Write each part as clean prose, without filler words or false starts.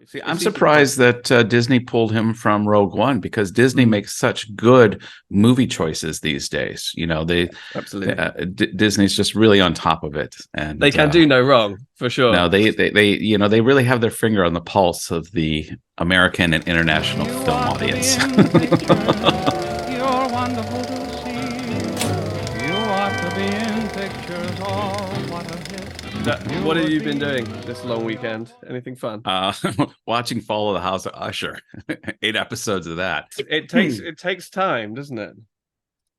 See, I'm surprised that Disney pulled him from Rogue One because Disney makes such good movie choices these days. Absolutely. Disney's just really on top of it, They and can do no wrong, for sure. no, they really have their finger on the pulse of the American and international You film ought to be audience. in pictures. You're wonderful to see. You ought to be in pictures. Oh, what a hit. What have you been doing this long weekend? Anything fun? Watching Fall of the House of Usher, 8 episodes of that. It takes time, doesn't it?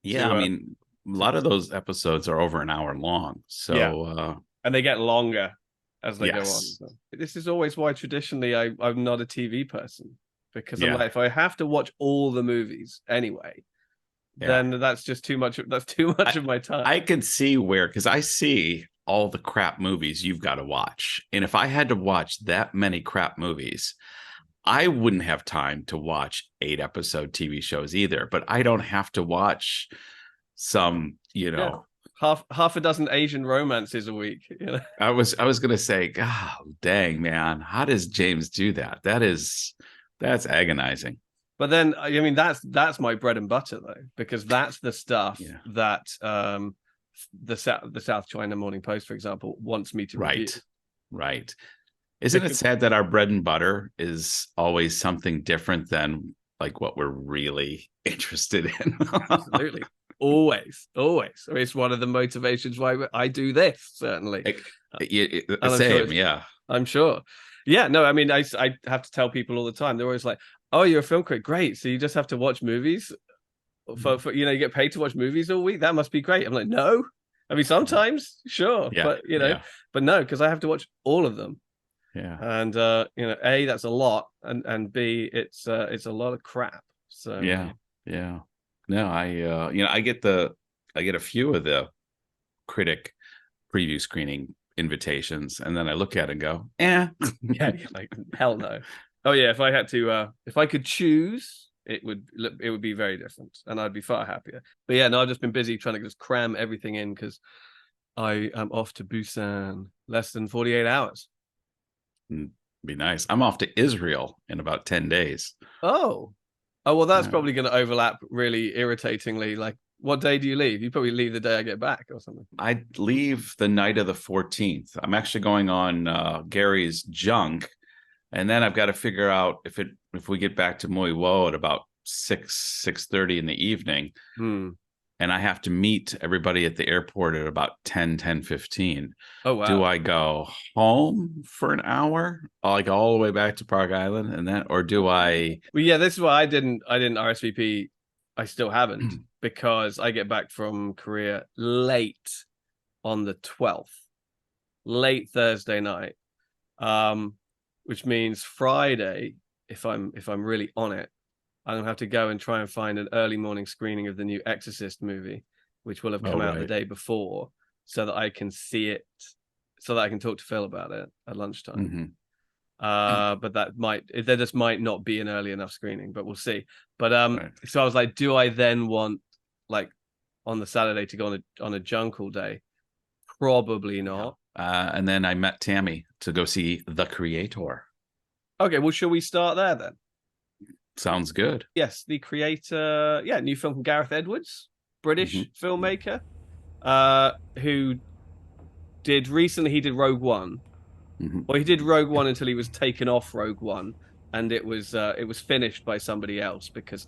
Yeah, I mean, a lot of those episodes are over an hour long. Yeah. So, And they get longer as they go on. yes. So this is always why traditionally I'm not a TV person, because I'm Yeah. like, if I have to watch all the movies anyway, Yeah. then that's just too much. That's too much of my time. I can see where, because I see all the crap movies you've got to watch. And if I had to watch that many crap movies, I wouldn't have time to watch 8 episode TV shows either. But I don't have to watch some, half a dozen Asian romances a week. I was gonna say, God dang, man, how does James do that? That's agonizing. But then, I mean, that's my bread and butter though, because that's the stuff that the South China Morning Post, for example, wants me to review. Right. Isn't it sad that our bread and butter is always something different than like what we're really interested in? Absolutely. Always. I mean, it's one of the motivations why I do this, certainly. Same. I'm sure. Yeah, no, I mean, I have to tell people all the time. They're always like, oh, you're a film critic. Great. So you just have to watch movies for you get paid to watch movies all week. That must be great. I'm like, no. I mean, sometimes, sure. But, but no, because I have to watch all of them. Yeah. And, A, that's a lot. And B, it's a lot of crap. So, yeah. No, I get a few of the critic preview screening invitations, and then I look at it and go, yeah, like hell no. Oh yeah, if I could choose, it would be very different, and I'd be far happier. But yeah, no, I've just been busy trying to just cram everything in because I am off to Busan less than 48 hours. Be nice. I'm off to Israel in about 10 days. Oh, well, that's probably going to overlap really irritatingly. Like, what day do you leave? You probably leave the day I get back or something. I leave the night of the 14th. I'm actually going on Gary's junk, and then I've got to figure out if we get back to Mui Wo at about 6:30 in the evening, and I have to meet everybody at the airport at about 10:15. Oh wow! Do I go home for an hour, like all the way back to Park Island, and then, or do I? Well, yeah, this is why I didn't RSVP. I still haven't because I get back from Korea late on the 12th, late Thursday night, which means Friday, if I'm really on it, I'm gonna have to go and try and find an early morning screening of the new Exorcist movie, which will have come out the day before, so that I can see it, so that I can talk to Phil about it at lunchtime. But there just might not be an early enough screening, but we'll see. But so I was like, do I then want like on the Saturday to go on a junk all day? Probably not. And then I met Tammy to go see The Creator. Okay, well, shall we start there then? Sounds good. Yes, The Creator. Yeah, new film from Gareth Edwards, British filmmaker, who did Rogue One. Well, he did Rogue One until he was taken off Rogue One, and it was finished by somebody else. Because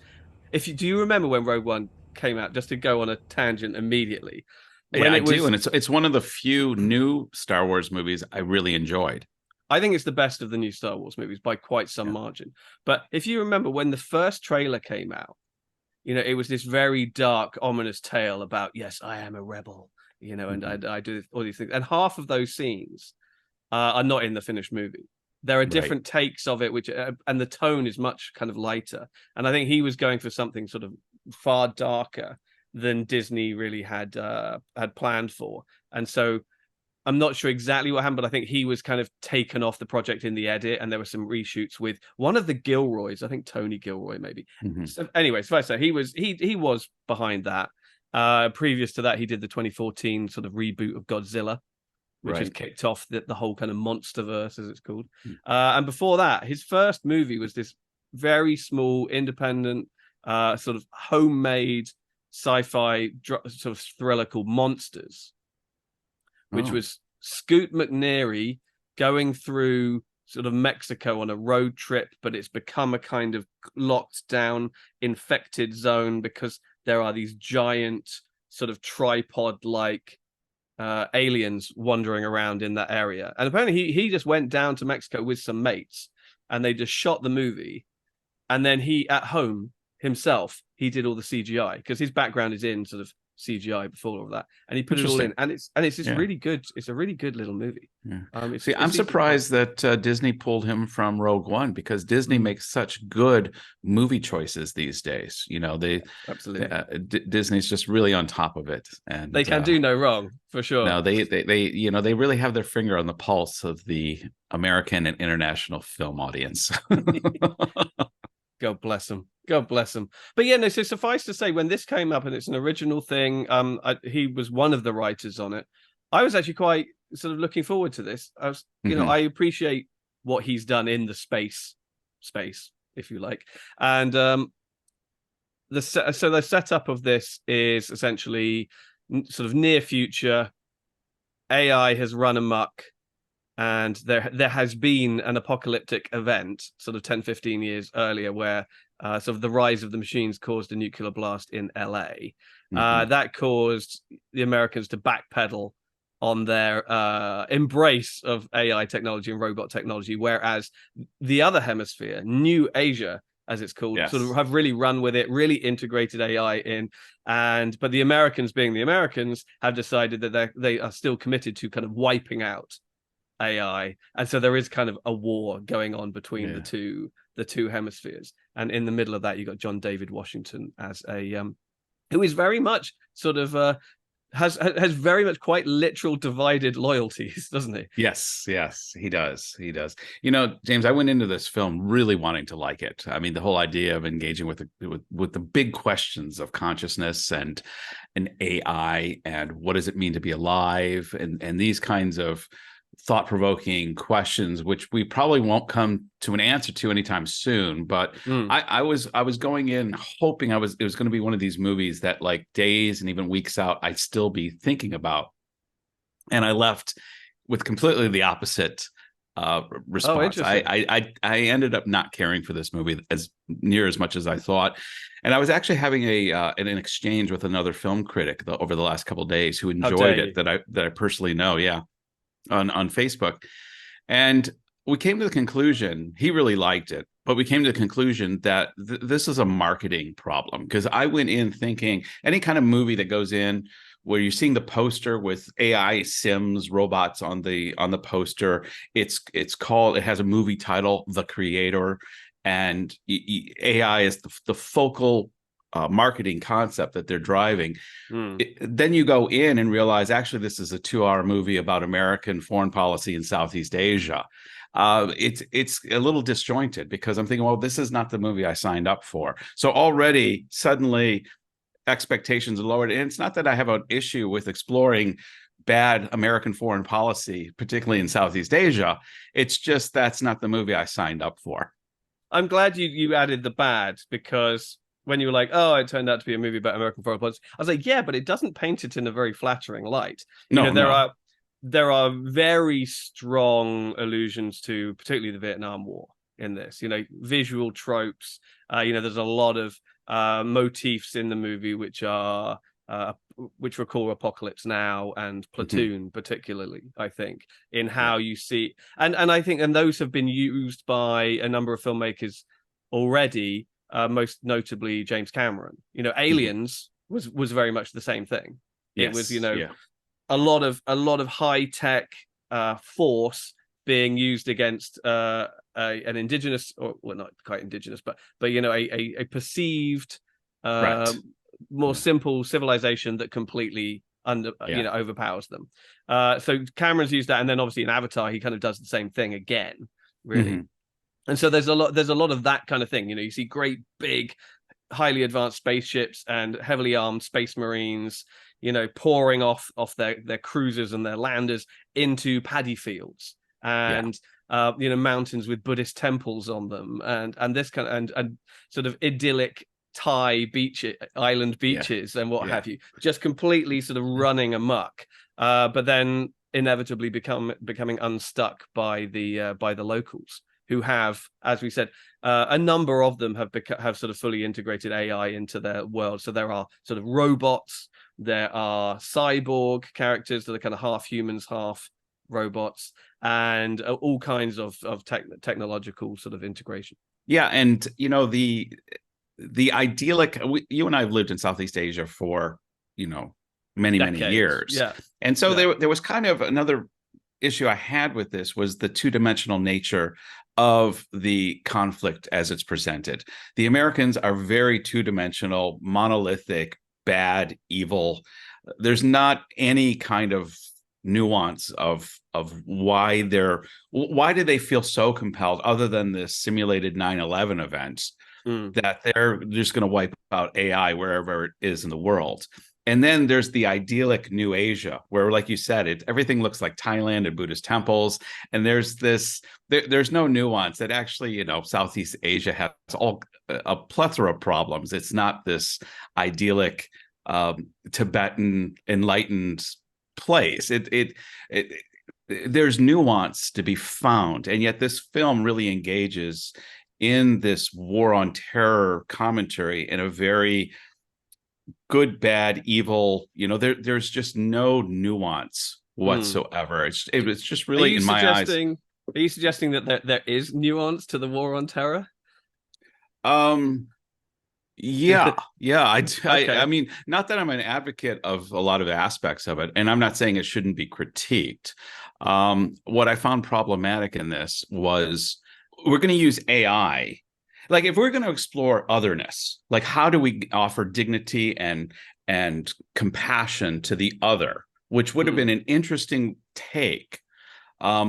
do you remember when Rogue One came out? Just to go on a tangent immediately. I do, and it's one of the few new Star Wars movies I really enjoyed. I think it's the best of the new Star Wars movies by quite some margin. But if you remember when the first trailer came out, it was this very dark, ominous tale about, yes, I am a rebel, and I do all these things. And half of those scenes are not in the finished movie. There are different takes of it, which and the tone is much kind of lighter. And I think he was going for something sort of far darker than Disney really had planned for. And so I'm not sure exactly what happened, but I think he was kind of taken off the project in the edit, and there were some reshoots with one of the Gilroys, I think Tony Gilroy maybe. So anyway, so he was behind that. Previous to that, he did the 2014 sort of reboot of Godzilla. which has Right. kicked off the whole kind of monsterverse, as it's called. And before that, his first movie was this very small, independent, sort of homemade sci-fi sort of thriller called Monsters, which Oh. was Scoot McNairy going through sort of Mexico on a road trip, but it's become a kind of locked down, infected zone because there are these giant sort of tripod-like aliens wandering around in that area. And apparently he just went down to Mexico with some mates and they just shot the movie. And then he, at home himself, he did all the CGI because his background is in sort of CGI before all of that, and he put it all in, and it's just really good. It's a really good little movie. Yeah. See, I'm surprised that Disney pulled him from Rogue One, because Disney makes such good movie choices these days. You know, absolutely Disney's just really on top of it, and they can do no wrong for sure. No, they you know, they really have their finger on the pulse of the American and international film audience. God bless them. God bless them. But yeah, no, so suffice to say, when this came up and it's an original thing, he was one of the writers on it. I was actually quite sort of looking forward to this. I was, you know, I appreciate what he's done in the space, if you like. And the setup of this is essentially sort of near future. AI has run amok, and there has been an apocalyptic event sort of 10-15 years earlier where sort of the rise of the machines caused a nuclear blast in LA. That caused the Americans to backpedal on their embrace of AI technology and robot technology, whereas the other hemisphere, New Asia, as it's called, sort of have really run with it, really integrated AI in. But the Americans, being the Americans, have decided that they are still committed to kind of wiping out AI, and so there is kind of a war going on between the two hemispheres. And in the middle of that, you got John David Washington as a who is very much sort of has very much quite literal divided loyalties, doesn't he? Yes, he does. You know, James, I went into this film really wanting to like it. I mean, the whole idea of engaging with the big questions of consciousness and AI, and what does it mean to be alive, and these kinds of thought-provoking questions, which we probably won't come to an answer to anytime soon. But I was going in hoping it was going to be one of these movies that, like, days and even weeks out, I'd still be thinking about. And I left with completely the opposite response. I ended up not caring for this movie as much as I thought. And I was actually having an exchange with another film critic over the last couple of days who enjoyed it, that I personally know. Yeah. On Facebook, and we came to the conclusion, he really liked it, but we came to the conclusion that this is a marketing problem, because I went in thinking any kind of movie that goes in where you're seeing the poster with AI Sims robots on the poster, it has a movie title, The Creator, and AI is the focal marketing concept that they're driving. Then you go in and realize, actually, this is a 2-hour movie about American foreign policy in Southeast Asia. It's a little disjointed, because I'm thinking, well, this is not the movie I signed up for. So already, suddenly, expectations are lowered. And it's not that I have an issue with exploring bad American foreign policy, particularly in Southeast Asia. It's just that's not the movie I signed up for. I'm glad you added the bad, because when you were like, oh, it turned out to be a movie about American foreign policy, I was like, yeah, but it doesn't paint it in a very flattering light. There are very strong allusions to particularly the Vietnam War in this, you know, visual tropes. There's a lot of motifs in the movie which recall Apocalypse Now and Platoon, particularly, I think, in how you see, and I think, and those have been used by a number of filmmakers already. Most notably James Cameron. You know, Aliens was very much the same thing. It was, a lot of high tech force being used against an indigenous, or well, not quite indigenous, but a perceived more simple civilization that completely overpowers them. So Cameron's used that, and then obviously in Avatar he kind of does the same thing again, really. And so there's a lot of that kind of thing. You know, you see great big, highly advanced spaceships and heavily armed space marines. pouring off their cruisers and their landers into paddy fields and mountains with Buddhist temples on them, and this kind of, and sort of idyllic Thai island beaches and what have you, just completely sort of running amok, but then inevitably becoming unstuck by the locals, who have, as we said, a number of them have sort of fully integrated AI into their world. So there are sort of robots, there are cyborg characters that are kind of half humans, half robots, and all kinds of technological sort of integration. Yeah, and the idyllic. You and I have lived in Southeast Asia for many Decades. many years, and so there was kind of another issue I had with this was the two-dimensional nature of the conflict as it's presented. The Americans are very two-dimensional, monolithic, bad, evil. There's not any kind of nuance of why do they feel so compelled, other than the simulated 9/11 events, that they're just going to wipe out AI wherever it is in the world. And then there's the idyllic New Asia, where, like you said, everything looks like Thailand and Buddhist temples. And there's no nuance that actually, Southeast Asia has a plethora of problems. It's not this idyllic Tibetan enlightened place. There's nuance to be found. And yet this film really engages in this war on terror commentary in a very good, bad, evil. There's just no nuance whatsoever. It was just really, in my eyes. Are you suggesting that there is nuance to the war on terror? Yeah. Okay. I mean, not that I'm an advocate of a lot of aspects of it, and I'm not saying it shouldn't be critiqued. What I found problematic in this was, we're going to use AI. Like, if we're going to explore otherness, like, how do we offer dignity and compassion to the other, which would have been an interesting take. How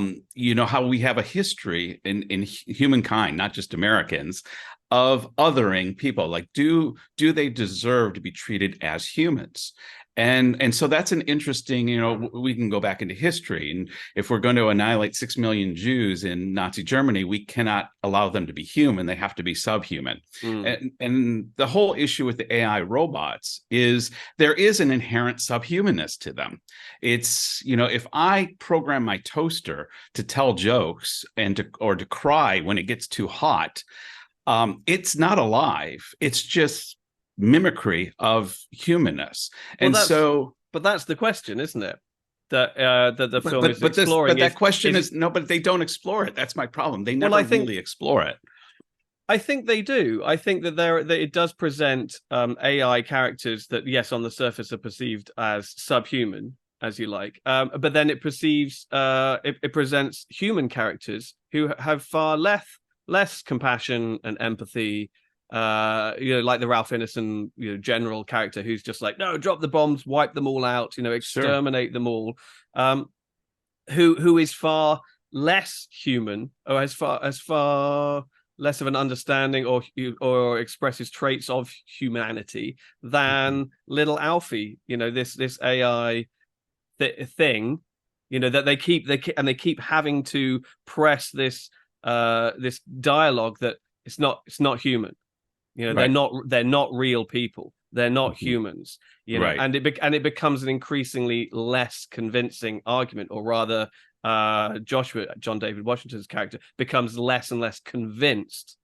we have a history in humankind, not just Americans, of othering people. Like, do they deserve to be treated as humans? And so that's an interesting, we can go back into history. And if we're going to annihilate 6 million Jews in Nazi Germany, we cannot allow them to be human. They have to be subhuman. And the whole issue with the AI robots is there is an inherent subhumanness to them. It's, if I program my toaster to tell jokes or to cry when it gets too hot, it's not alive. It's just mimicry of humanness. But that's the question, isn't it? That the film is exploring. But that question is no, but they don't explore it. That's my problem. They never really explore it. I think they do. I think that it does present AI characters that, yes, on the surface are perceived as subhuman, as you like, but then it presents human characters who have far less compassion and empathy. Like the Ralph Ineson, general character who's just like, no, drop the bombs, wipe them all out, exterminate them all. Who is far less human, or has far less of an understanding or expresses traits of humanity than little Alfie. This AI thing, that they keep having to press this dialogue that it's not human. Right. They're not real people. They're not humans. Right. And it becomes an increasingly less convincing argument, or rather, John David Washington's character becomes less and less convinced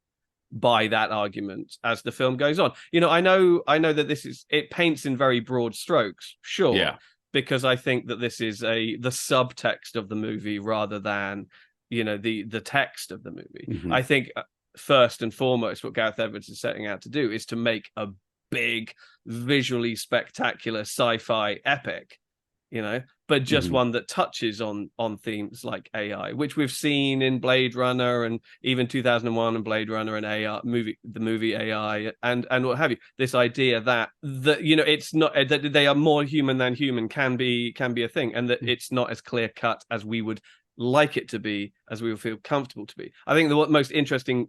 by that argument as the film goes on. I know that it paints in very broad strokes, sure. Yeah. Because I think that this is the subtext of the movie rather than the text of the movie. Mm-hmm. I think first and foremost, what Gareth Edwards is setting out to do is to make a big, visually spectacular sci-fi epic, but just one that touches on themes like AI, which we've seen in Blade Runner and even 2001 and Blade Runner and the movie AI and what have you. This idea that it's not that they are more human than human can be a thing, and that it's not as clear cut as we would like it to be, as we would feel comfortable to be. I think the most interesting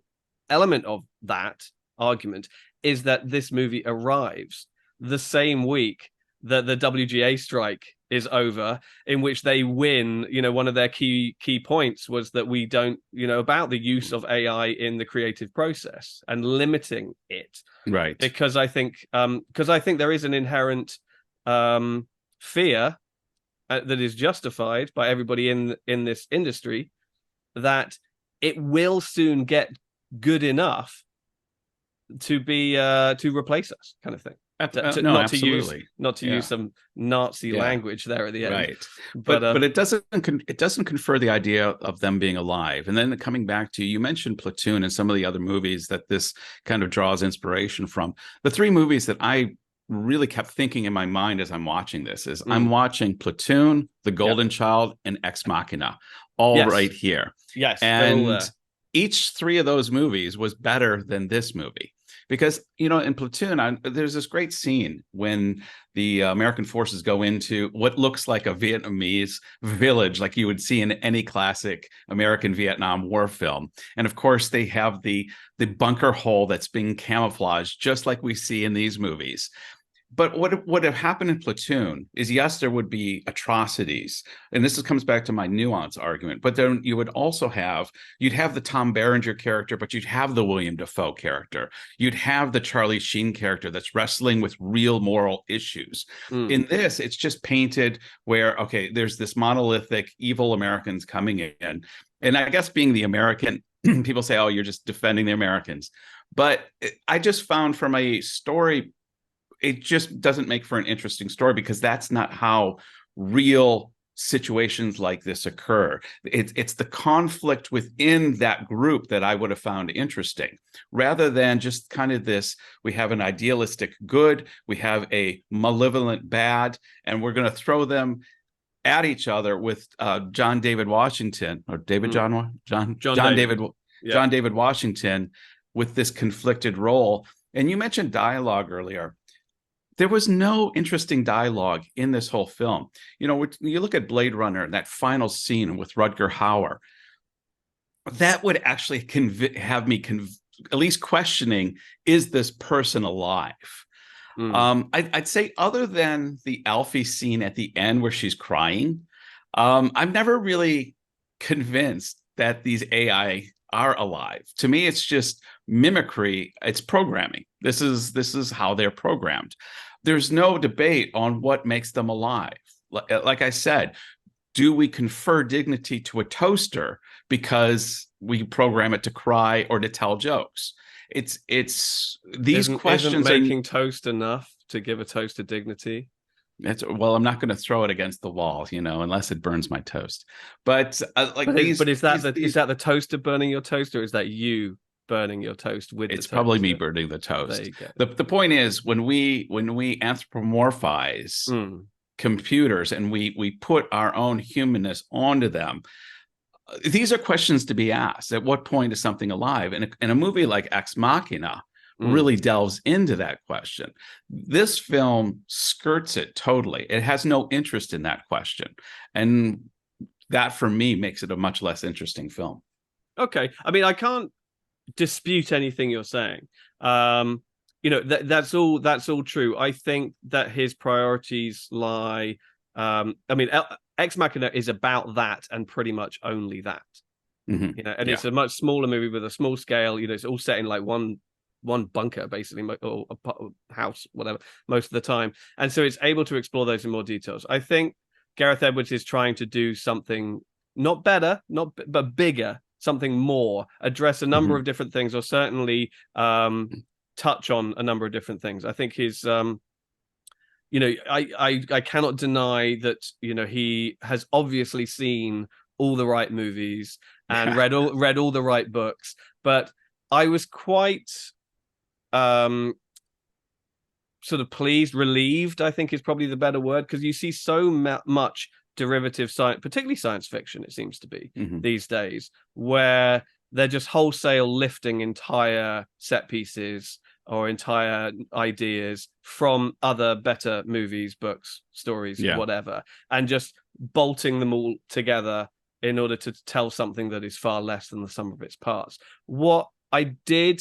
element of that argument is that this movie arrives the same week the WGA strike is over, in which they win. One of their key points was that we don't, about the use of AI in the creative process and limiting it. Right. Because I think there is an inherent fear that is justified by everybody in this industry that it will soon get good enough to be to replace us, kind of thing. No, absolutely. Not to use some Nazi language there at the end, right? But it doesn't confer the idea of them being alive. And then coming back to, you mentioned Platoon and some of the other movies that this kind of draws inspiration from. The three movies that I really kept thinking in my mind as I'm watching this is I'm watching Platoon, The Golden Child, and Ex Machina, all right here. Yes, and each three of those movies was better than this movie. Because, in Platoon, there's this great scene when the American forces go into what looks like a Vietnamese village, like you would see in any classic American Vietnam War film. And of course, they have the bunker hole that's being camouflaged, just like we see in these movies. But what would have happened in Platoon is, yes, there would be atrocities. And this comes back to my nuance argument. But then you would also you'd have the Tom Berenger character, but you'd have the William Dafoe character. You'd have the Charlie Sheen character that's wrestling with real moral issues. In this, it's just painted where, okay, there's this monolithic evil Americans coming in. And I guess being the American, people say, oh, you're just defending the Americans. But I just found from a story, it just doesn't make for an interesting story, because that's not how real situations like this occur. It's the conflict within that group that I would have found interesting, rather than just kind of this, we have an idealistic good, we have a malevolent bad, and we're going to throw them at each other with John David Washington, or John David Washington, with this conflicted role. And you mentioned dialogue earlier. There was no interesting dialogue in this whole film. You look at Blade Runner, that final scene with Rutger Hauer, that would actually have me at least questioning, is this person alive? I'd say, other than the Alfie scene at the end where she's crying, I'm never really convinced that these AI are alive. To me, it's just mimicry. It's programming. This is how they're programmed. There's no debate on what makes them alive. Like I said, do we confer dignity to a toaster because we program it to cry or to tell jokes? It's these questions. Isn't making toast enough to give a toaster dignity? Well, I'm not going to throw it against the wall, unless it burns my toast. But is that the toaster burning your toast, or is that you burning your toast with it's probably me burning the toast? The point is, when we anthropomorphize computers and we put our own humanness onto them, these are questions to be asked. At what point is something alive? And a movie like Ex Machina really delves into that question. This film skirts it totally. It has no interest in that question, and that, for me, makes it a much less interesting film. Okay, I mean, I can't dispute anything you're saying. That's all true. I think that his priorities lie. Ex Machina is about that, and pretty much only that. It's a much smaller movie with a small scale. It's all set in like one bunker, basically, or a house, whatever, most of the time, and so it's able to explore those in more details. I think Gareth Edwards is trying to do something not better, but bigger, something more, address a number of different things, or certainly touch on a number of different things. I think his I cannot deny that he has obviously seen all the right movies and read all the right books, but I was quite sort of relieved, I think is probably the better word, because you see so much derivative science, particularly science fiction, it seems to be these days, where they're just wholesale lifting entire set pieces or entire ideas from other better movies, books, stories, whatever, and just bolting them all together in order to tell something that is far less than the sum of its parts. What I did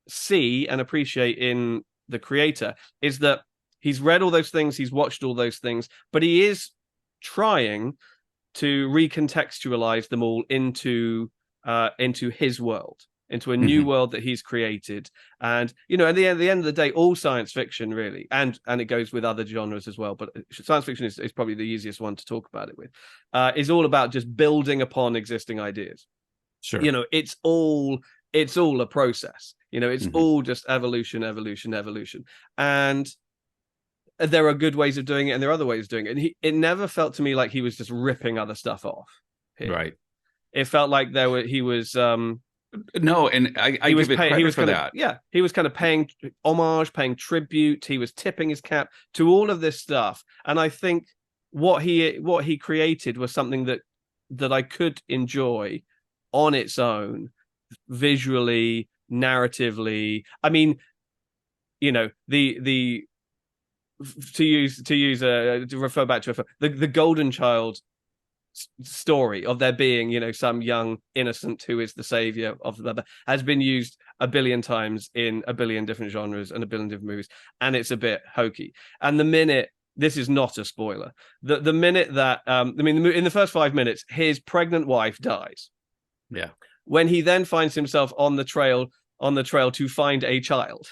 see and appreciate in the creator is that He's read all those things, he's watched all those things, but he is trying to recontextualize them all into his world, into a new world that he's created. And at the end of the day, all science fiction really, and it goes with other genres as well, but science fiction is probably the easiest one to talk about it with, is all about just building upon existing ideas. Sure. It's all a process. It's all just evolution, and there are good ways of doing it and there are other ways of doing it, and it never felt to me like he was just ripping other stuff off here. Right. It felt like he was no, and I give it credit for that. He was kind of paying homage, paying tribute. He was tipping his cap to all of this stuff, and I think what he created was something that I could enjoy on its own, visually, narratively. I mean, the to refer back to the Golden Child story of there being some young innocent who is the savior of the other has been used a billion times in a billion different genres and a billion different movies, and it's a bit hokey. And the minute, this is not a spoiler, the minute that in the first 5 minutes his pregnant wife dies, when he then finds himself on the trail to find a child,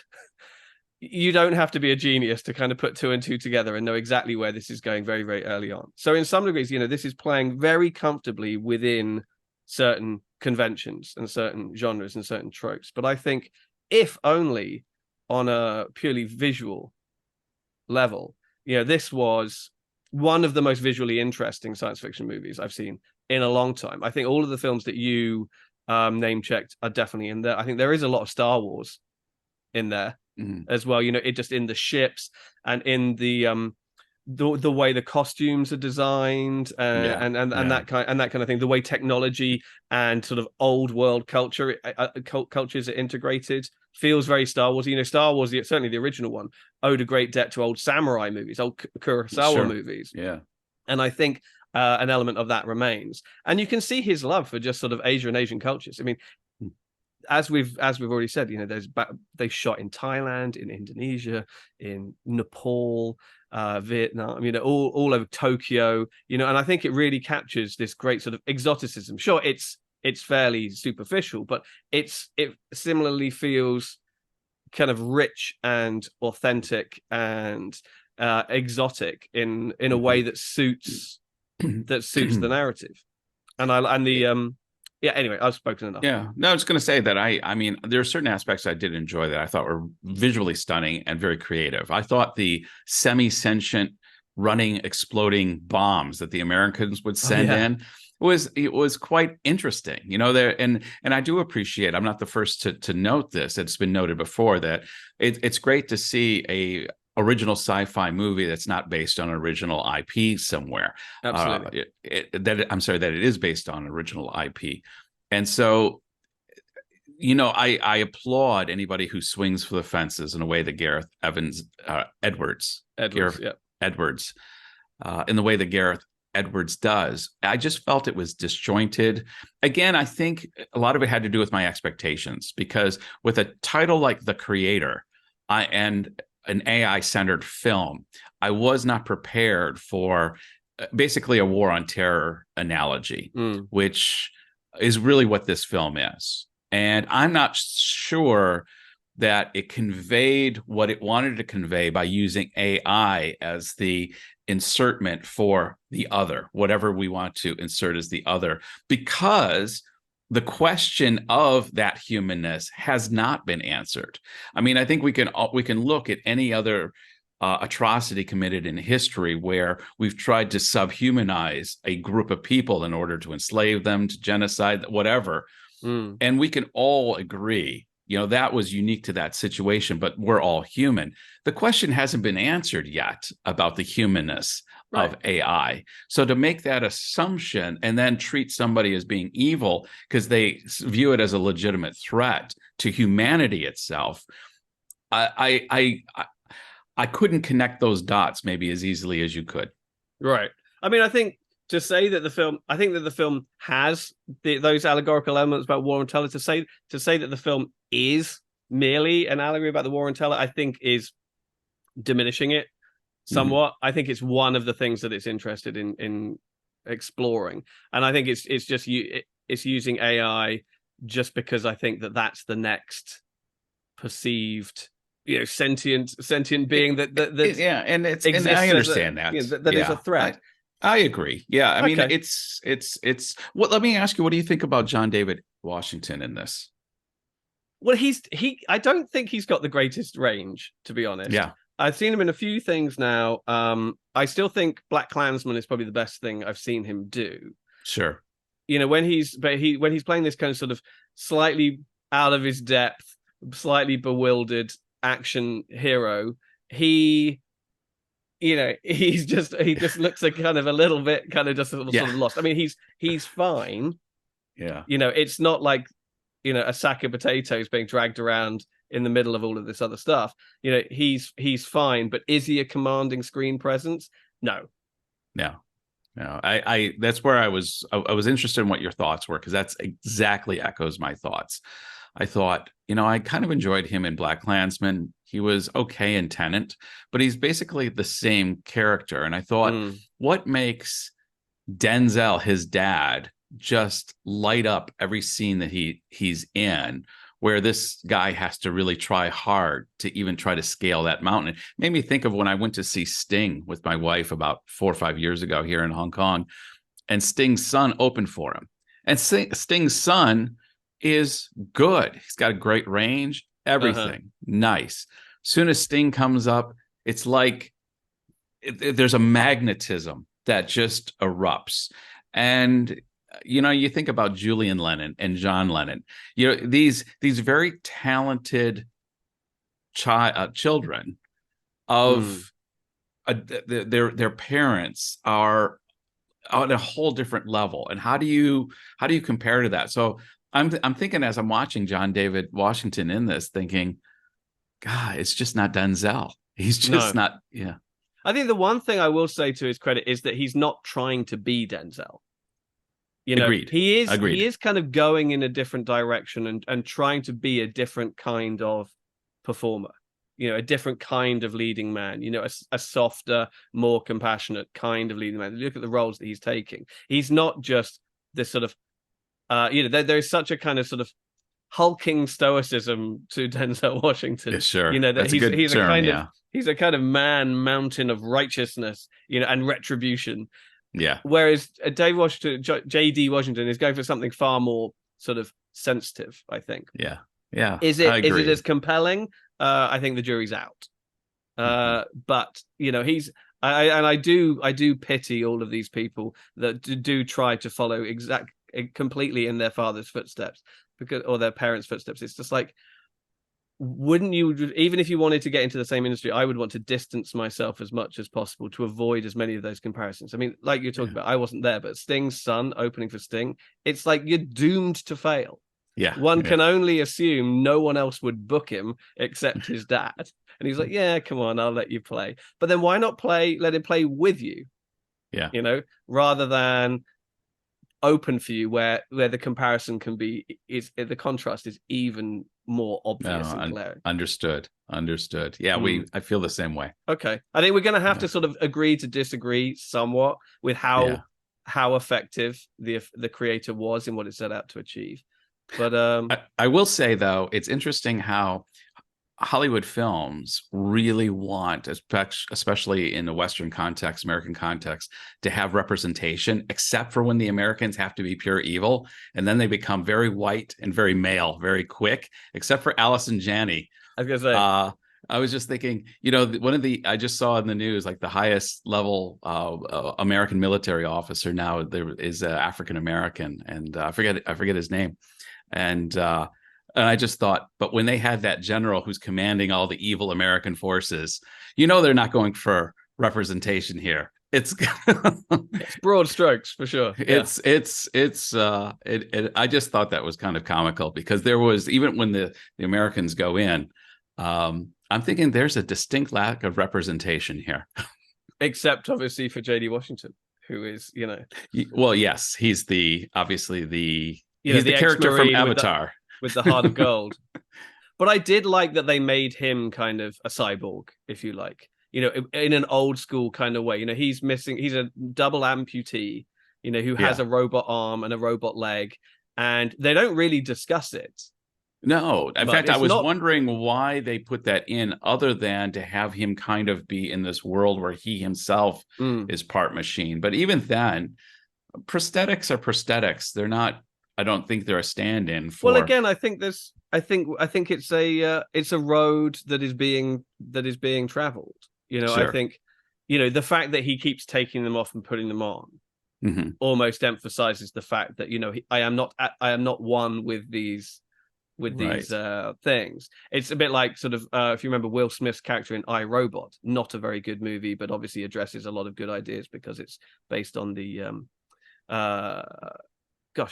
you don't have to be a genius to kind of put two and two together and know exactly where this is going very, very early on. So in some degrees, this is playing very comfortably within certain conventions and certain genres and certain tropes. But I think, if only on a purely visual level, this was one of the most visually interesting science fiction movies I've seen in a long time. I think all of the films that you name checked are definitely in there. I think there is a lot of Star Wars in there as well. It just in the ships and in the way the costumes are designed and that kind of thing. The way technology and sort of old world cultures are integrated feels very Star Wars. Star Wars, certainly the original one, owed a great debt to old samurai movies, old Kurosawa movies. Yeah, and I think an element of that remains, and you can see his love for just sort of Asia and Asian cultures. I mean, as we've already said, they shot in Thailand, in Indonesia, in Nepal, Vietnam, all over Tokyo, and I think it really captures this great sort of exoticism. Sure, it's fairly superficial, but it similarly feels kind of rich and authentic and exotic in a way that suits the narrative. Anyway, I've spoken enough. Yeah, no, I was going to say that I mean, there are certain aspects I did enjoy that I thought were visually stunning and very creative. I thought the semi-sentient running, exploding bombs that the Americans would send in was quite interesting. There and I do appreciate. I'm not the first to note this. It's been noted before that it's great to see a original sci-fi movie that's not based on original IP somewhere. Absolutely. That it is based on original IP. And so, I applaud anybody who swings for the fences in a way that Gareth Edwards, in the way that Gareth Edwards does. I just felt it was disjointed. Again, I think a lot of it had to do with my expectations, because with a title like The Creator, and an AI-centered film, I was not prepared for basically a war on terror analogy, which is really what this film is. And I'm not sure that it conveyed what it wanted to convey by using AI as the insertment for the other, whatever we want to insert as the other, because the question of that humanness has not been answered. I mean, I think we can look at any other atrocity committed in history where we've tried to subhumanize a group of people in order to enslave them, to genocide, whatever. And we can all agree, that was unique to that situation, but we're all human. The question hasn't been answered yet about the humanness of AI. So to make that assumption and then treat somebody as being evil because they view it as a legitimate threat to humanity itself, I couldn't connect those dots maybe as easily as you could. Right. I mean, I think to say that the film has those allegorical elements about war and terror, to say that the film is merely an allegory about the war and terror, I think is diminishing it somewhat. I think it's one of the things that it's interested in exploring, and I think it's just it's using AI just because I think that that's the next perceived, sentient being that yeah, and it's exists, and I understand that that is a threat. I agree. Yeah, I mean, Okay. it's. What? Let me ask you, what do you think about John David Washington in this? Well, I don't think he's got the greatest range, to be honest. Yeah, I've seen him in a few things now. I still think Black Klansman is probably the best thing I've seen him do. sure. When he's playing this kind of sort of slightly out of his depth, slightly bewildered action hero, he just looks a kind of a little bit kind of just sort of lost. I mean, he's fine. Yeah. It's not like, a sack of potatoes being dragged around in the middle of all of this other stuff. He's fine, but is he a commanding screen presence? No. I that's where I was interested in what your thoughts were, because that's exactly echoes my thoughts. I thought, I kind of enjoyed him in Black Klansman. He was okay in Tenet, but he's basically the same character. And I thought, what makes Denzel, his dad, just light up every scene that he's in, where this guy has to really try hard to even try to scale that mountain? It made me think of when I went to see Sting with my wife about 4 or 5 years ago here in Hong Kong, and Sting's son opened for him. And Sting's son is good. He's got a great range, everything nice. Soon as Sting comes up, it's like there's a magnetism that just erupts. And you think about Julian Lennon and John Lennon, these very talented children of their parents are on a whole different level. And how do you compare to that? So I'm thinking, as I'm watching John David Washington in this, thinking, God, it's just not Denzel. He's just not. Yeah. I think the one thing I will say to his credit is that he's not trying to be Denzel. Agreed. He is kind of going in a different direction and trying to be a different kind of performer, a different kind of leading man, a softer, more compassionate kind of leading man. Look at the roles that he's taking. He's not just this sort of, there is such a kind of sort of hulking stoicism to Denzel Washington. Yeah, sure. That That's he's a term, he's a kind of mountain of righteousness, and retribution. Yeah. Whereas J.D. Washington is going for something far more sort of sensitive, I think. Yeah. Yeah. Is it as compelling? I think the jury's out. But I do pity all of these people that do try to follow completely in their father's footsteps, or their parents' footsteps. It's just like, wouldn't you, even if you wanted to get into the same industry, I would want to distance myself as much as possible to avoid as many of those comparisons. I mean, like you're talking about, I wasn't there, but Sting's son opening for Sting, it's like you're doomed to fail. Yeah. One can only assume no one else would book him except his dad. And he's like, yeah, come on, I'll let you play. But then why not let him play with you? Yeah. Rather than open for you, where the comparison can be, the contrast is even more obvious and glaring. Understood. Yeah, I feel the same way. Okay, I think we're going to have to sort of agree to disagree somewhat with how effective the creator was in what it set out to achieve. But I will say, though, it's interesting how Hollywood films really want, especially in the Western context, American context, to have representation, except for when the Americans have to be pure evil. And then they become very white and very male, very quick, except for Allison Janney. I was going to say, I was just thinking, I just saw in the news, like the highest level American military officer now there is African-American, and I forget his name. And I just thought, but when they had that general who's commanding all the evil American forces, they're not going for representation here. It's broad strokes for sure. Yeah. I just thought that was kind of comical, because there was, even when the Americans go in, I'm thinking there's a distinct lack of representation here. Except obviously for J.D. Washington, who is, well, yes, he's obviously the the character from Avatar. With the heart of gold. But I did like that they made him kind of a cyborg, if you like. in an old school kind of way. He's a double amputee, who has a robot arm and a robot leg, and they don't really discuss it. No, in fact, I was wondering why they put that in, other than to have him kind of be in this world where he himself is part machine. But even then, prosthetics are prosthetics. They're not. I don't think they're a stand-in for. Well, again, I think it's a road that is being traveled. Sure. I think, the fact that he keeps taking them off and putting them on almost emphasizes the fact that I am not one with these things. It's a bit like sort of if you remember Will Smith's character in I, Robot, not a very good movie, but obviously addresses a lot of good ideas because it's based on the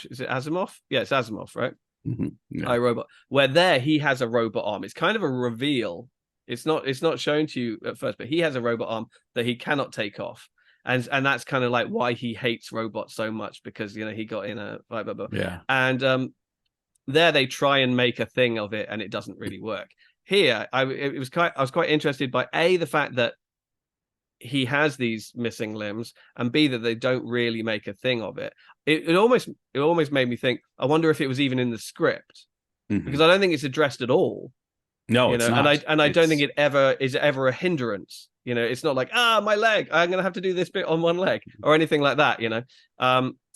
is it Asimov? Yeah, it's Asimov, right? Yeah. I, Robot, where there he has a robot arm. It's kind of a reveal. It's not shown to you at first, but he has a robot arm that he cannot take off. And that's kind of like why he hates robots so much, because he got in a blah, blah, blah. Yeah. And there they try and make a thing of it, and it doesn't really work. Here, I was quite interested by the fact that he has these missing limbs, and B, that they don't really make a thing of it. It almost made me think, I wonder if it was even in the script, because I don't think it's addressed at all. No, it's not. And I don't think it ever is a hindrance. It's not like, my leg, I'm gonna have to do this bit on one leg or anything like that.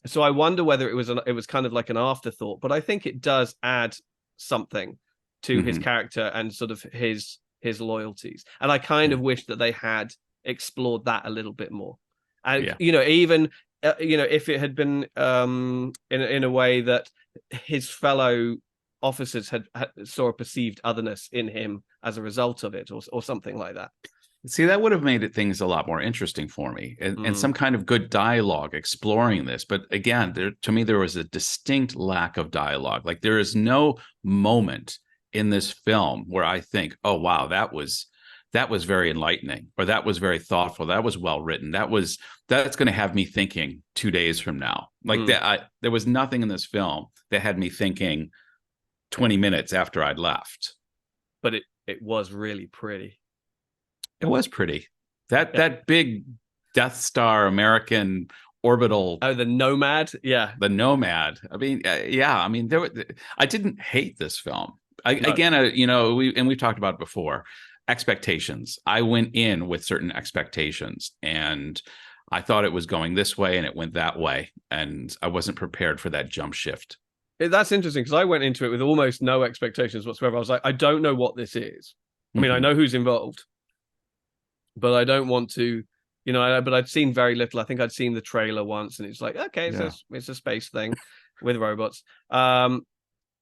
So I wonder whether it was kind of like an afterthought, but I think it does add something to his character and sort of his loyalties. And I kind of wish that they had explored that a little bit more. And even if it had been in a way that his fellow officers had saw a perceived otherness in him as a result of it, or something like that. See, that would have made things a lot more interesting for me, and some kind of good dialogue exploring this. But again, to me, there was a distinct lack of dialogue. Like, there is no moment in this film where I think, oh, wow, that was very enlightening, or that was very thoughtful. That was well written. That's going to have me thinking 2 days from now. Like there was nothing in this film that had me thinking 20 minutes after I'd left. But it was really pretty. It was pretty. That big Death Star American orbital. Oh, the Nomad. Yeah. The Nomad. I mean, I didn't hate this film. Again, we've talked about it before. Expectations. I went in with certain expectations, and I thought it was going this way, and it went that way, and I wasn't prepared for that jump shift. That's interesting, because I went into it with almost no expectations whatsoever. I was like, I don't know what this is. I mean, I know who's involved, but I don't want to, but I'd seen very little. I think I'd seen the trailer once, and it's like, okay, it's a space thing with robots.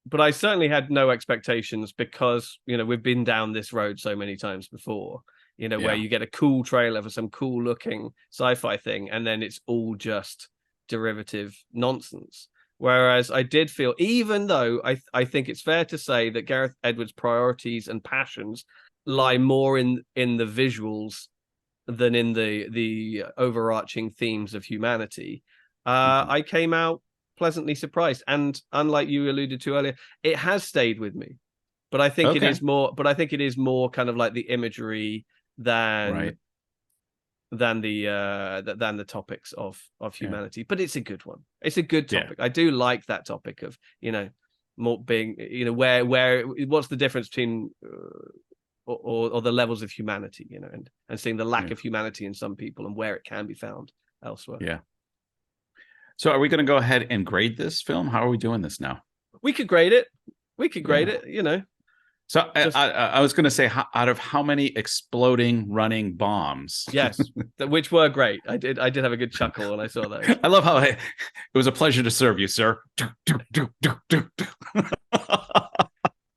But I certainly had no expectations, because, we've been down this road so many times before, where you get a cool trailer for some cool looking sci-fi thing, and then it's all just derivative nonsense. Whereas I did feel, even though I think it's fair to say that Gareth Edwards' priorities and passions lie more in the visuals than in the overarching themes of humanity, I came out pleasantly surprised. And unlike you alluded to earlier, it has stayed with me. But I think it is more kind of like the imagery than the topics of humanity. But it's a good one. It's a good topic. I do like that topic of more being where what's the difference between or the levels of humanity, and seeing the lack of humanity in some people and where it can be found elsewhere. Yeah. So are we going to go ahead and grade this film? How are we doing this now? We could grade it. it. So I was going to say, out of how many exploding running bombs? Yes, which were great. I did have a good chuckle when I saw that. I love how it was a pleasure to serve you, sir.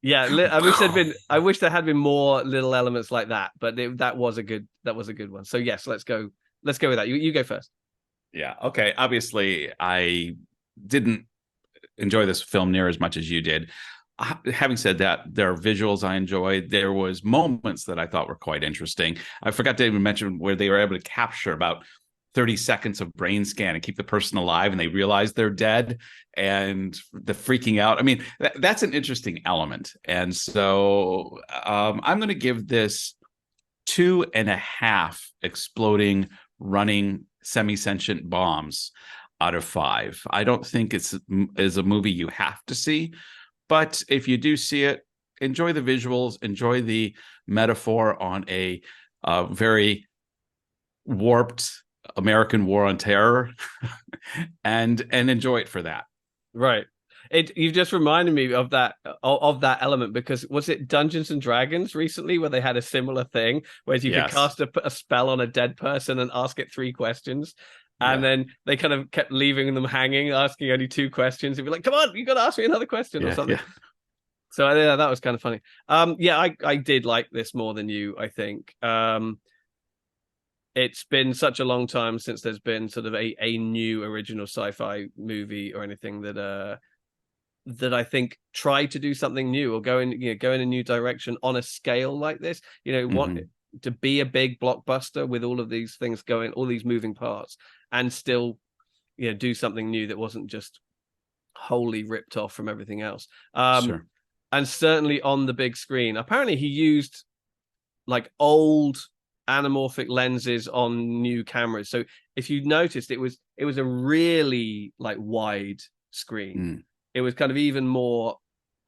Yeah, I wish there had been more little elements like that, but that was a good one. So yes, let's go with that. You go first. Yeah. Okay. Obviously, I didn't enjoy this film near as much as you did. Having said that, there are visuals I enjoyed. There was moments that I thought were quite interesting. I forgot to even mention where they were able to capture about 30 seconds of brain scan and keep the person alive, and they realize they're dead, and the freaking out. I mean, that's an interesting element. And so I'm going to give this 2.5 exploding, running semi-sentient bombs out of 5. I don't think it's a movie you have to see, but if you do see it, enjoy the visuals, enjoy the metaphor on a very warped American war on terror, and enjoy it for that. Right. You've just reminded me of that element, because was it Dungeons and Dragons recently where they had a similar thing where you could cast a spell on a dead person and ask it 3 questions, and then they kind of kept leaving them hanging, asking only 2 questions, and be like, "Come on, you got to ask me another question or something." Yeah. So yeah, that was kind of funny. I did like this more than you, I think. It's been such a long time since there's been sort of a new original sci-fi movie or anything that I think tried to do something new or go in a new direction on a scale like this. Want to be a big blockbuster with all of these things going, all these moving parts, and still, do something new that wasn't just wholly ripped off from everything else. Sure. And certainly on the big screen, apparently he used like old anamorphic lenses on new cameras. So if you noticed, it was a really like wide screen. It was kind of even more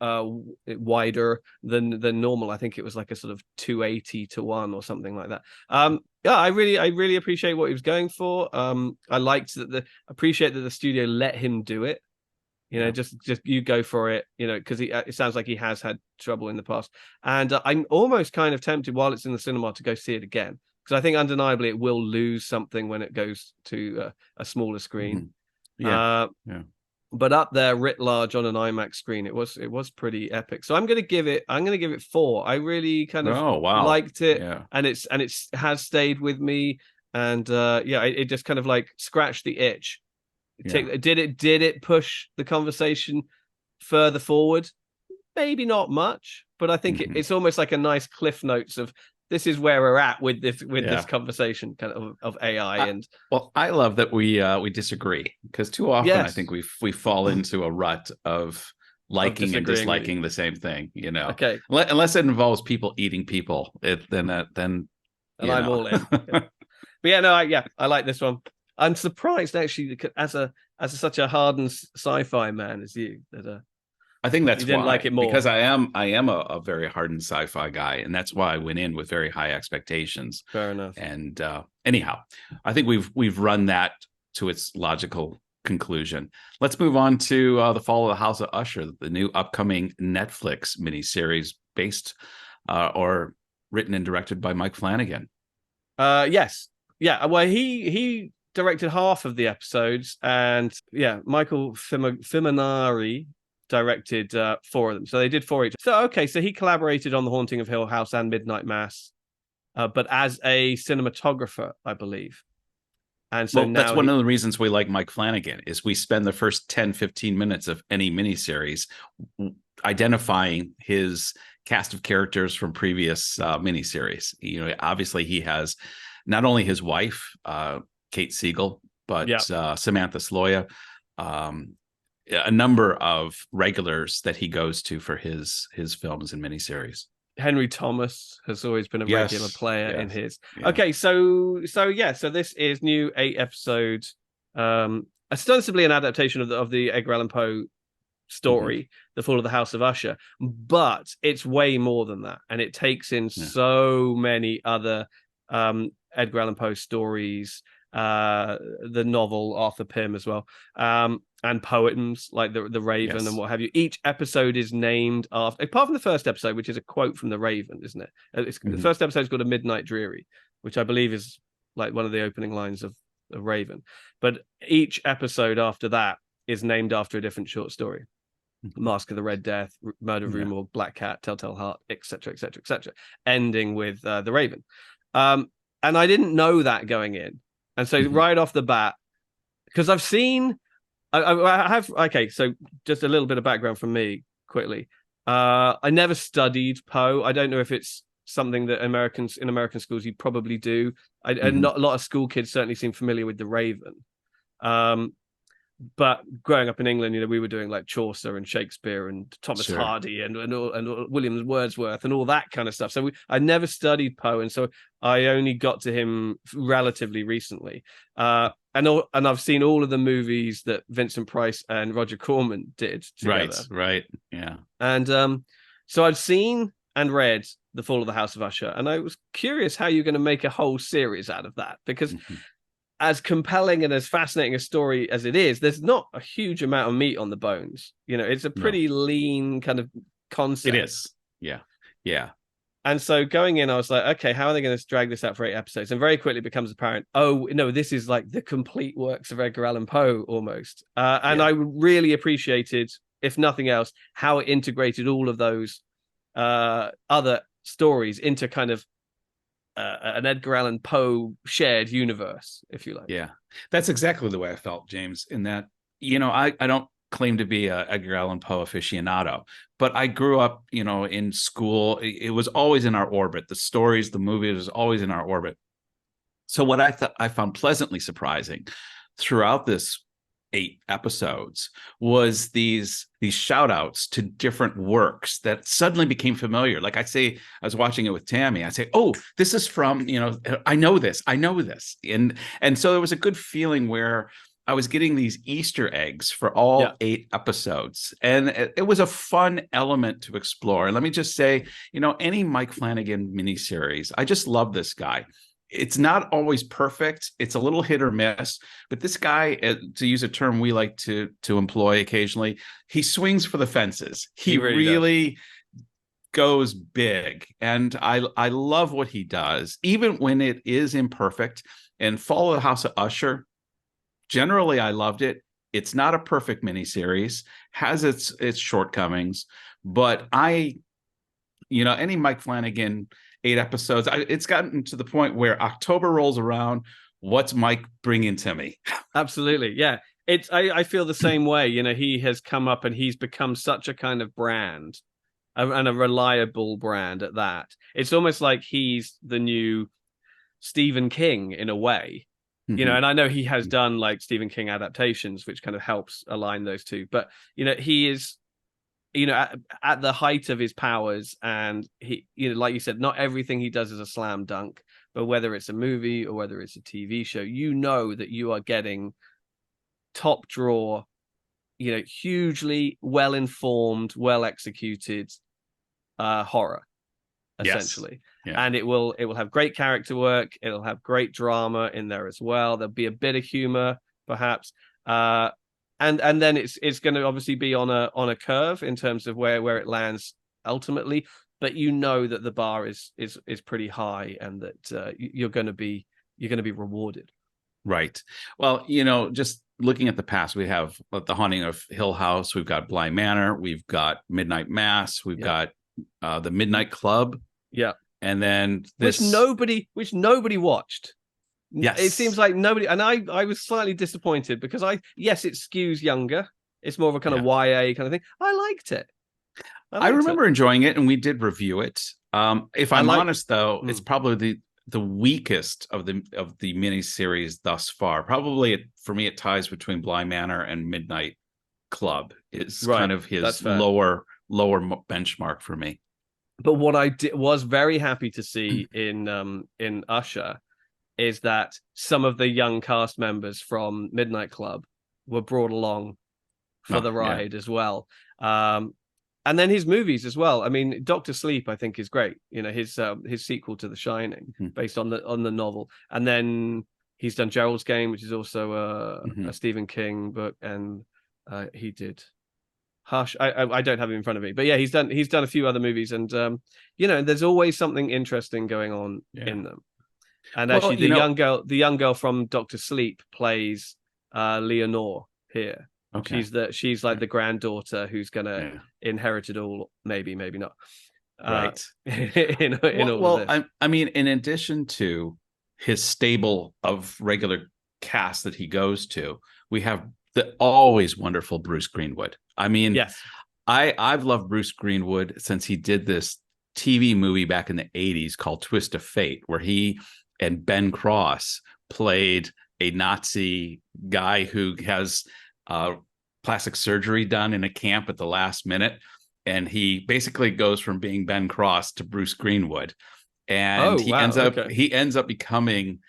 wider than normal. I think it was like a sort of 280-1 or something like that. I really appreciate what he was going for. I liked that appreciate that the studio let him do it. Just you go for it, because it sounds like he has had trouble in the past. And I'm almost kind of tempted while it's in the cinema to go see it again, because I think undeniably it will lose something when it goes to a smaller screen. But up there, writ large on an IMAX screen, it was pretty epic. So I'm going to give it 4. I really kind of liked it, and it has stayed with me. And it just kind of like scratched the itch. Did it push the conversation further forward? Maybe not much, but I think it's almost like a nice cliff notes of this is where we're at with this conversation kind of AI. I love that we disagree, because too often I think we fall into a rut of liking and disliking the same thing. Okay, unless it involves people eating people, then I'm all in. But I like this one. I'm surprised actually, as such a hardened sci-fi man as you, that I think that's you didn't like it more, because I am a very hardened sci-fi guy, and that's why I went in with very high expectations. Fair enough. And anyhow, I think we've run that to its logical conclusion. Let's move on to the Fall of the House of Usher, the new upcoming Netflix miniseries based or written and directed by Mike Flanagan. Yes. Yeah. Well, he directed half of the episodes, and Michael Fiminari directed 4 of them. So they did 4 each. So he collaborated on The Haunting of Hill House and Midnight Mass, but as a cinematographer, I believe. And so now that's one of the reasons we like Mike Flanagan, is we spend the first 10-15 minutes of any miniseries identifying his cast of characters from previous miniseries. Obviously he has not only his wife, Kate Siegel, but Samantha Sloya, a number of regulars that he goes to for his films and miniseries. Henry Thomas has always been a regular player in his. Yeah. Okay, so this is new 8 episodes, ostensibly an adaptation of the Edgar Allan Poe story, The Fall of the House of Usher, but it's way more than that, and it takes in so many other Edgar Allan Poe stories, the novel Arthur Pym as well, and poems like the Raven and what have you. Each episode is named after, apart from the first episode, which is a quote from the Raven, isn't it? The first episode is called A Midnight Dreary, which I believe is like one of the opening lines of Raven. But each episode after that is named after a different short story. Mask of the Red Death, Murder of Rue Morgue, Black Cat, Telltale Heart, etc., etc., etc., ending with the Raven. And I didn't know that going in. And so right off the bat, because I've seen, I have, so just a little bit of background from me quickly. I never studied Poe. I don't know if it's something that in American schools you probably do. And not a lot of school kids certainly seem familiar with the Raven. but growing up in England, we were doing like Chaucer and Shakespeare and Thomas Sure. Hardy and William Wordsworth and all that kind of stuff. So I never studied Poe, and so I only got to him relatively recently. And I've seen all of the movies that Vincent Price and Roger Corman did together. Right, yeah. And so I've seen and read The Fall of the House of Usher, and I was curious how you're going to make a whole series out of that, because as compelling and as fascinating a story as it is, there's not a huge amount of meat on the bones. It's a pretty lean kind of concept. It is. Yeah. And so going in, I was like, okay, how are they going to drag this out for 8 episodes? And very quickly it becomes apparent, oh, no, this is like the complete works of Edgar Allan Poe almost. And I really appreciated, if nothing else, how it integrated all of those other stories into kind of an Edgar Allan Poe shared universe, if you like. Yeah, that's exactly the way I felt, James, in that, I don't claim to be a Edgar Allan Poe aficionado, but I grew up, in school. It was always in our orbit. The stories, the movies was always in our orbit. So what I found pleasantly surprising throughout this 8 episodes was these shout outs to different works that suddenly became familiar. Like I was watching it with Tammy. I say, oh, this is from, I know this. And so there was a good feeling where I was getting these Easter eggs for all 8 episodes. And it was a fun element to explore. And let me just say, any Mike Flanagan miniseries, I just love this guy. It's not always perfect. It's a little hit or miss, but this guy, to use a term we like to employ occasionally, he swings for the fences. He really goes big. And I love what he does, even when it is imperfect. And Fall of the House of Usher, generally, I loved it. It's not a perfect miniseries, has its shortcomings, but any Mike Flanagan 8 episodes, it's gotten to the point where October rolls around. What's Mike bringing to me? Absolutely. Yeah. I feel the same way. He has come up and he's become such a kind of brand and a reliable brand at that. It's almost like he's the new Stephen King in a way, and I know he has done like Stephen King adaptations, which kind of helps align those two. But, he is, at the height of his powers, and he, like you said, not everything he does is a slam dunk, but whether it's a movie or whether it's a TV show, that you are getting top drawer, hugely well informed, well executed horror, essentially. Yes. Yeah. And it will have great character work. It'll have great drama in there as well. There'll be a bit of humor, perhaps. And then it's going to obviously be on a curve in terms of where it lands ultimately, but that the bar is pretty high, and that you're going to be rewarded. Right. Well, just looking at the past, we have The Haunting of Hill House, we've got Bly Manor, we've got Midnight Mass, we've got The Midnight Club, and then this which nobody watched. Yes, it seems like nobody, and I was slightly disappointed because it skews younger. It's more of a kind of YA kind of thing. I liked it. I remember enjoying it, and we did review it. If I'm honest, though, it's probably the weakest of the miniseries thus far. Probably for me, it ties between Bly Manor and Midnight Club. It's kind of his lower benchmark for me. But what I was very happy to see in Usher is that some of the young cast members from Midnight Club were brought along for the ride as well. And then his movies as well. I mean, Dr. Sleep, I think, is great. His sequel to The Shining, based on the novel. And then he's done Gerald's Game, which is also a Stephen King book, and he did Hush. I don't have it in front of me, but yeah, he's done a few other movies, and there's always something interesting going on in them. And actually, the young girl from Dr. Sleep plays Leonore here. Okay. She's like the granddaughter who's gonna inherit it all, maybe not. Right. in all of this. I mean, in addition to his stable of regular cast that he goes to, we have the always wonderful Bruce Greenwood. I mean, yes, I've loved Bruce Greenwood since he did this TV movie back in the 80s called Twist of Fate, where he and Ben Cross played a Nazi guy who has plastic surgery done in a camp at the last minute, and he basically goes from being Ben Cross to Bruce Greenwood, and Oh, wow. he ends up becoming.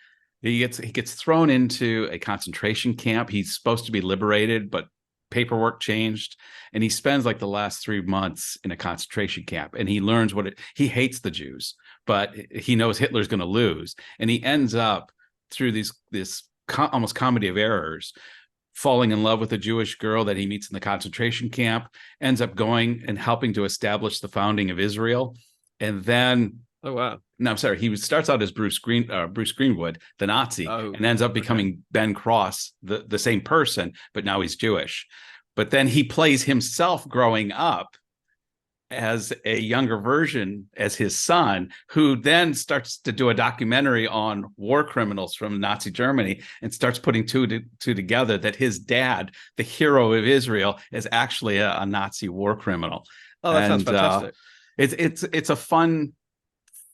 He gets thrown into a concentration camp. He's supposed to be liberated, but paperwork changed, and he spends like the last 3 months in a concentration camp, and he learns he hates the Jews, but he knows Hitler's going to lose, and he ends up through this almost comedy of errors falling in love with a Jewish girl that he meets in the concentration camp, ends up going and helping to establish the founding of Israel, and then Oh, wow. no, I'm sorry. He starts out as Bruce Greenwood, the Nazi, and ends up becoming Ben Cross, the same person, but now he's Jewish. But then he plays himself growing up as a younger version, as his son, who then starts to do a documentary on war criminals from Nazi Germany and starts putting two together that his dad, the hero of Israel, is actually a Nazi war criminal. Oh, that sounds fantastic. It's a fun,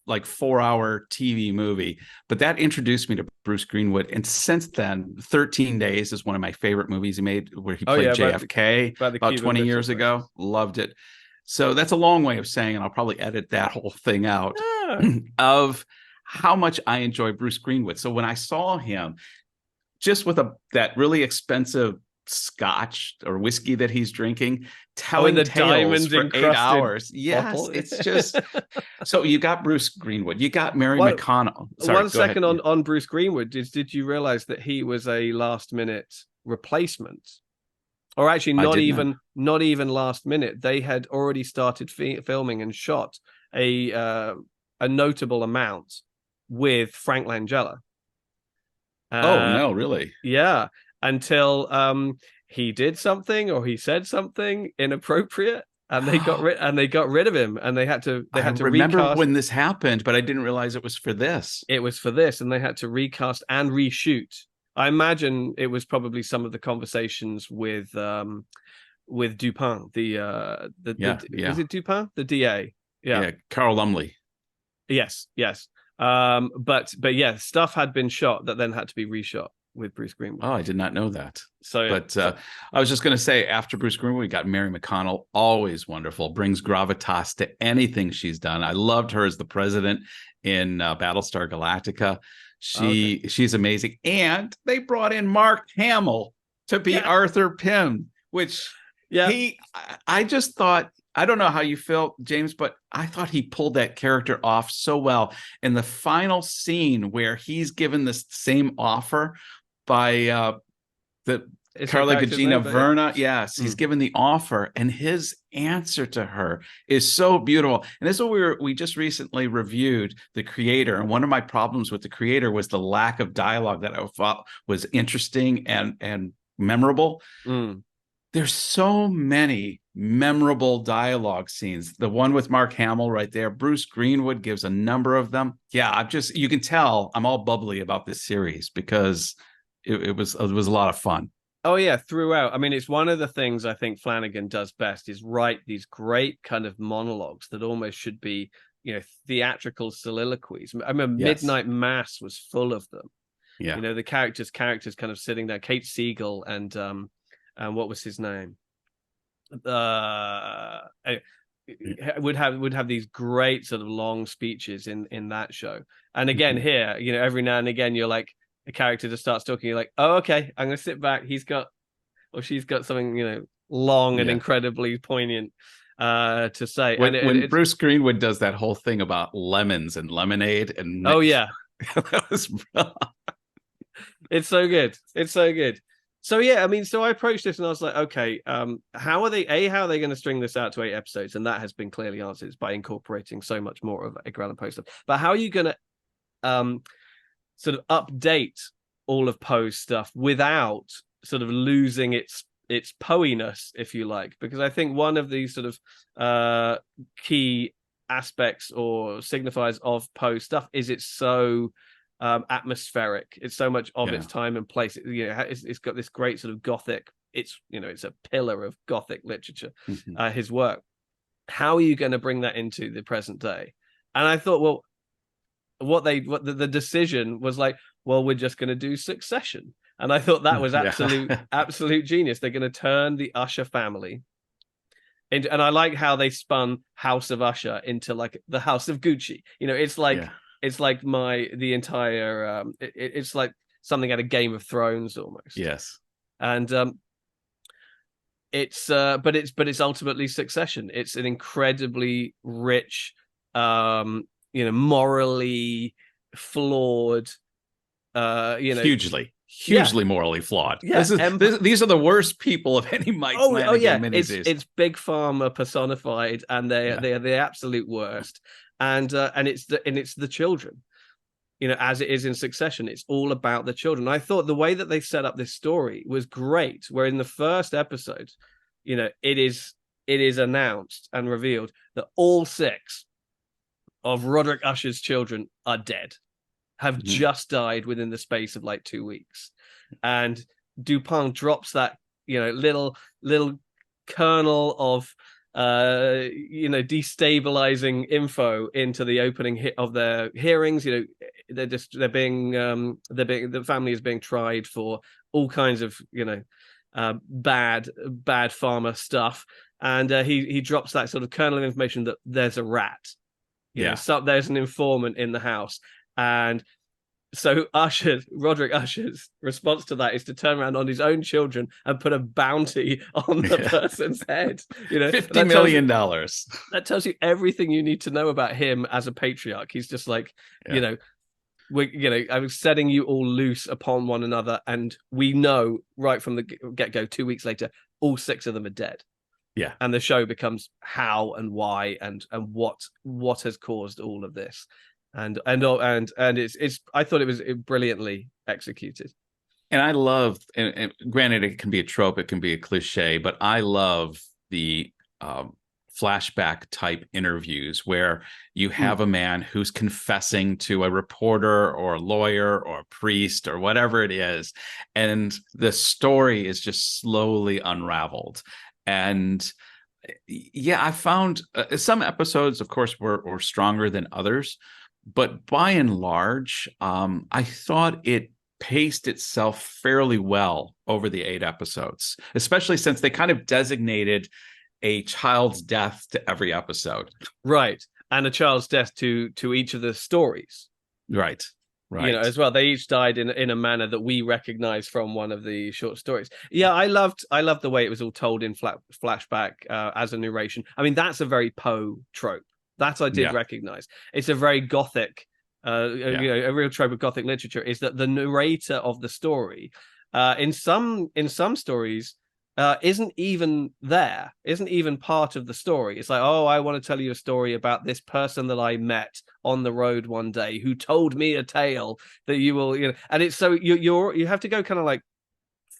like 4-hour TV movie, but that introduced me to Bruce Greenwood. And since then, 13 Days is one of my favorite movies he made, where he played JFK about 20 years ago. Loved it. So that's a long way of saying, and I'll probably edit that whole thing out, of how much I enjoy Bruce Greenwood. So when I saw him just with that really expensive scotch or whiskey that he's drinking, telling the tales for 8 hours. Yes, it's just so you got Bruce Greenwood, you got Mary McConnell. Sorry, one second on Bruce Greenwood. Did you realize that he was a last minute replacement? Or actually, not even last minute. They had already started filming and shot a notable amount with Frank Langella. Oh no, really? Yeah. Until he did something or he said something inappropriate, and they got rid of him, and they had to remember recast. When this happened, but I didn't realize it was for this. It was for this, and they had to recast and reshoot. I imagine it was probably some of the conversations with Dupin, is it Dupin, the DA? Yeah, Carl Lumley. Yes. But yeah, stuff had been shot that then had to be reshot with Bruce Greenwood. Oh, I did not know that. But I was just going to say, after Bruce Greenwood, we got Mary McConnell, always wonderful, brings gravitas to anything she's done. I loved her as the president in Battlestar Galactica. She's amazing. And they brought in Mark Hamill to be Arthur Pym, which I just thought, I don't know how you feel, James, but I thought he pulled that character off so well. In the final scene where he's given this same offer by Carla Gugino Verna. Yes, he's given the offer, and his answer to her is so beautiful. And this is what we just recently reviewed, The Creator. And one of my problems with The Creator was the lack of dialogue that I thought was interesting and memorable. There's so many memorable dialogue scenes. The one with Mark Hamill right there. Bruce Greenwood gives a number of them. Yeah, you can tell I'm all bubbly about this series because it was a lot of fun. Oh yeah, throughout. I mean, it's one of the things I think Flanagan does best is write these great kind of monologues that almost should be, theatrical soliloquies. I mean, Midnight Mass was full of them. Yeah, the characters kind of sitting there. Kate Siegel and what was his name? Would have these great sort of long speeches in that show. And again, here, every now and again, you're like, a character just starts talking, you're like, oh, okay, I'm gonna sit back. He's got or she's got something, long and incredibly poignant to say. When Bruce Greenwood does that whole thing about lemons and lemonade and that was it's so good. It's so good. So yeah, I mean, so I approached this and I was like, okay, how are they going to string this out to 8 episodes? And that has been clearly answered by incorporating so much more of Edgar Allan Poe stuff. But how are you going to sort of update all of Poe's stuff without sort of losing its Poe-ness, if you like? Because I think one of these sort of key aspects or signifiers of Poe stuff is it's so atmospheric. It's so much of its time and place. It's got this great sort of Gothic. It's a pillar of Gothic literature. His work. How are you going to bring that into the present day? And I thought, well, the decision was like, well, we're just going to do Succession. And I thought that was Yeah. absolute genius. They're going to turn the Usher family into, and I like how they spun House of Usher into like the House of Gucci. It's like Yeah. it's like the entire it's like something out of Game of Thrones almost. Yes. And it's ultimately Succession. It's an incredibly rich, morally flawed, Hugely yeah, morally flawed. yeah. These are the worst people of any Mike Flanagan Yeah. miniseries. It's Big Pharma personified, and Yeah. they're the absolute worst. And it's the children, as it is in Succession. It's all about the children. I thought the way that they set up this story was great. Where in the first episode, it is announced and revealed that all 6 of Roderick Usher's children are dead, have just died within the space of like 2 weeks. And Dupin drops that, little kernel of destabilizing info into the opening of their hearings. The family is being tried for all kinds of bad pharma stuff, and he drops that sort of kernel of information that there's a rat. So there's an informant in the house. And so Roderick Usher's response to that is to turn around on his own children and put a bounty on the person's head. $50 million. That tells you everything you need to know about him as a patriarch. He's just like, I was setting you all loose upon one another, and we know right from the get-go, 2 weeks later, all 6 of them are dead. Yeah. And the show becomes how and why and what has caused all of this. And it's I thought it was brilliantly executed. And I love, and granted, it can be a trope, it can be a cliche, but I love the flashback type interviews where you have a man who's confessing to a reporter or a lawyer or a priest or whatever it is, and the story is just slowly unraveled. And yeah, I found some episodes, of course, were stronger than others, but by and large, I thought it paced itself fairly well over the 8 episodes, especially since they kind of designated a child's death to every episode. Right. And a child's death to each of the stories. Right. As well. They each died in a manner that we recognize from one of the short stories. Yeah, I loved the way it was all told in flashback as a narration. I mean, that's a very Poe trope. That I did recognize. It's a very Gothic, a real trope of Gothic literature, is that the narrator of the story, in some stories, isn't even part of the story. It's like, oh, I want to tell you a story about this person that I met on the road one day who told me a tale that you will, and it's so you have to go kind of like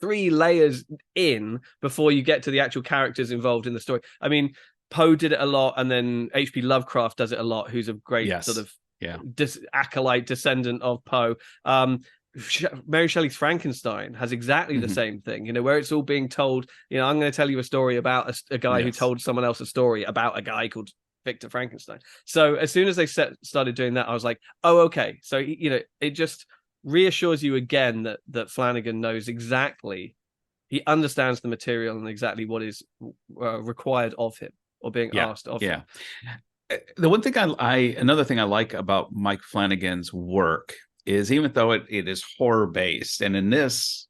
3 layers in before you get to the actual characters involved in the story. I mean, Poe did it a lot, and then H.P. Lovecraft does it a lot, who's a great sort of acolyte descendant of Poe. Mary Shelley's Frankenstein has exactly the same thing, where it's all being told, I'm going to tell you a story about a guy who told someone else a story about a guy called Victor Frankenstein. So as soon as they started doing that, I was like, oh, okay. So, it just reassures you again that Flanagan knows exactly, he understands the material and exactly what is required of him or being asked of him. The one thing another thing I like about Mike Flanagan's work is, even though it is horror based, and in this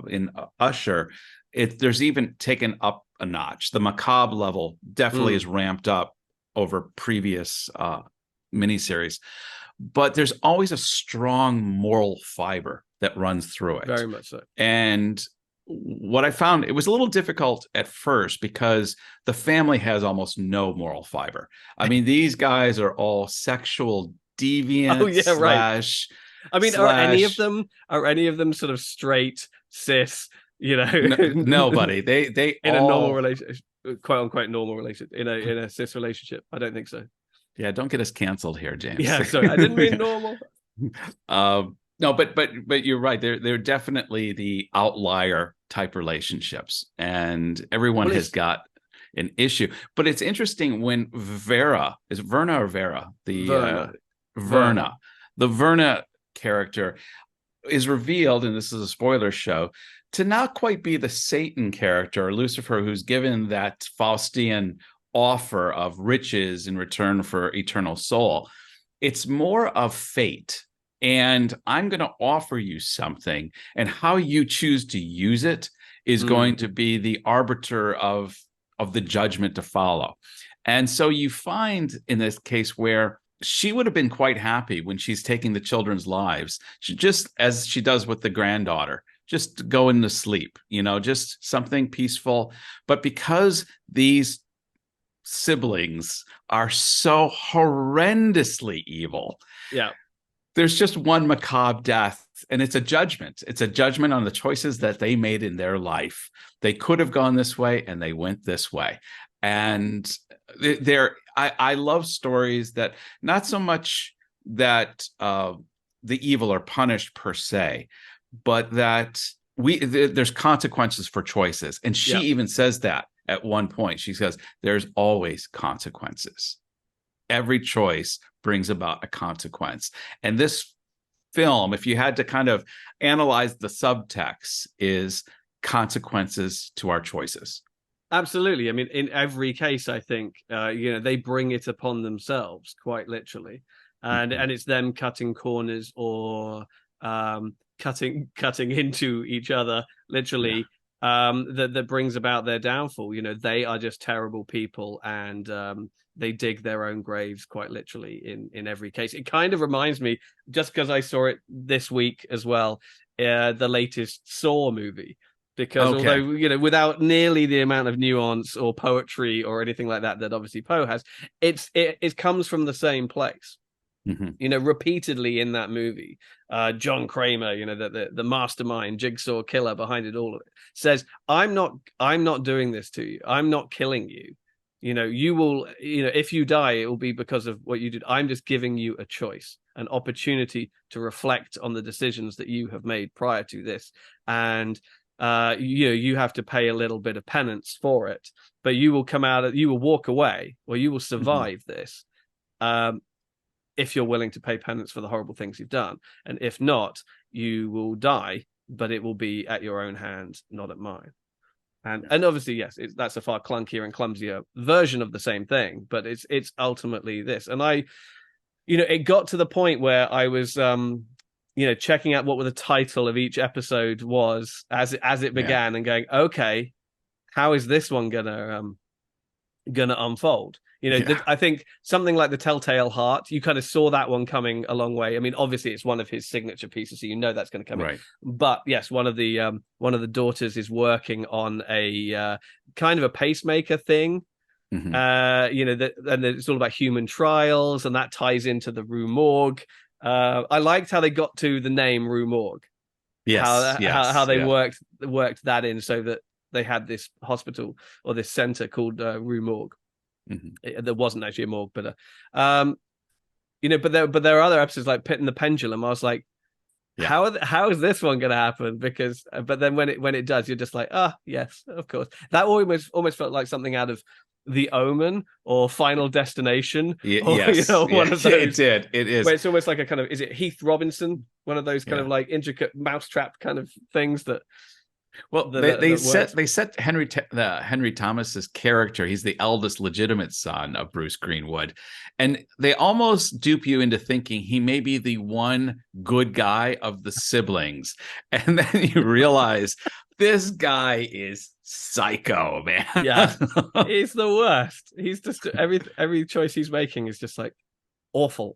in Usher, there's even taken up a notch. The macabre level definitely is ramped up over previous miniseries, but there's always a strong moral fiber that runs through it. Very much so. And what I found, it was a little difficult at first because the family has almost no moral fiber. I mean, these guys are all sexual deviants. Oh yeah, right. I mean, are any of them sort of straight, cis? Nobody. They in all, a normal relationship, quote unquote normal relationship, in a cis relationship. I don't think so. Yeah, don't get us canceled here, James. Yeah, sorry, I didn't mean normal. No, but you're right. They're definitely the outlier type relationships, and everyone has got an issue. But it's interesting when Verna the Verna character, is revealed, and this is a spoiler show, to not quite be the Satan character or Lucifer who's given that Faustian offer of riches in return for eternal soul. It's more of fate. And I'm going to offer you something, and how you choose to use it is going to be the arbiter of the judgment to follow. And so you find in this case where she would have been quite happy when she's taking the children's lives, just as she does with the granddaughter, just going to sleep, just something peaceful. But because these siblings are so horrendously evil, there's just one macabre death, and it's a judgment. It's a judgment on the choices that they made in their life. They could have gone this way, and they went this way. And I love stories that not so much that the evil are punished per se, but that there's consequences for choices. And she even says that at one point. She says, there's always consequences. Every choice brings about a consequence. And this film, if you had to kind of analyze the subtext, is consequences to our choices. Absolutely. I mean, in every case, I think, they bring it upon themselves, quite literally. And it's them cutting corners or cutting into each other, literally, that brings about their downfall. They are just terrible people, and they dig their own graves, quite literally, in every case. It kind of reminds me, just because I saw it this week as well, the latest Saw movie. Because although, without nearly the amount of nuance or poetry or anything like that obviously Poe has, it comes from the same place. Repeatedly in that movie, John Kramer, the mastermind jigsaw killer behind it all, says, I'm not doing this to you. I'm not killing you. You will, if you die, it will be because of what you did. I'm just giving you a choice, an opportunity to reflect on the decisions that you have made prior to this. And you have to pay a little bit of penance for it, but you will walk away, or you will survive this, if you're willing to pay penance for the horrible things you've done. And if not, you will die, but it will be at your own hand, not at mine. And obviously, yes, that's a far clunkier and clumsier version of the same thing, but it's ultimately this. And it got to the point where I was checking out what the title of each episode was as it began, and going, okay, how is this one gonna unfold? I think something like The Telltale Heart, you kind of saw that one coming a long way. I mean, obviously it's one of his signature pieces, so that's going to come in. But yes, one of the daughters is working on a kind of a pacemaker thing. And it's all about human trials, and that ties into the Rue Morgue. I liked how they got to the name Rue Morgue. How they worked that in, so that they had this hospital or this center called Rue Morgue. There wasn't actually a morgue, but but there are other episodes like Pit and the Pendulum. I was like, how is this one going to happen? Because but then when it does, you're just like, yes, of course. That almost felt like something out of The Omen or Final Destination. One of those. It did. It is. Where it's almost like a kind of, is it Heath Robinson? One of those kind of like intricate mousetrap kind of things that. Well, they set Henry Thomas's character. He's the eldest legitimate son of Bruce Greenwood, and they almost dupe you into thinking he may be the one good guy of the siblings, and then you realize this guy is psycho, man. Yeah, he's the worst. He's just every choice he's making is just like awful.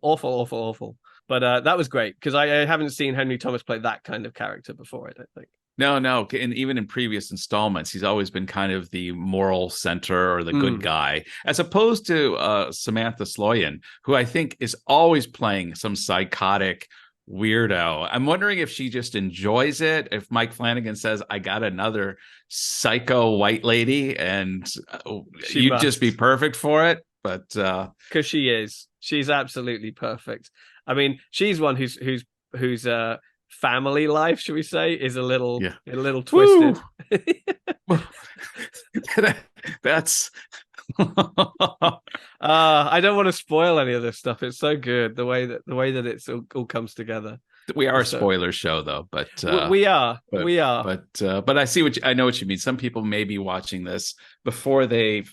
But that was great, because I haven't seen Henry Thomas play that kind of character before, I don't think. No, and even in previous installments, he's always been kind of the moral center or the good guy, as opposed to Samantha Sloyan, who I think is always playing some psychotic weirdo. I'm wondering if she just enjoys it. If Mike Flanagan says, I got another psycho white lady, and you'd just be perfect for it. But because she's absolutely perfect. I mean, she's one who's family life, should we say, is a little twisted. That's I don't want to spoil any of this stuff. It's so good, the way that it's all comes together. We are a So, spoiler show, though. But we are. But I see I know what you mean. Some people may be watching this before they've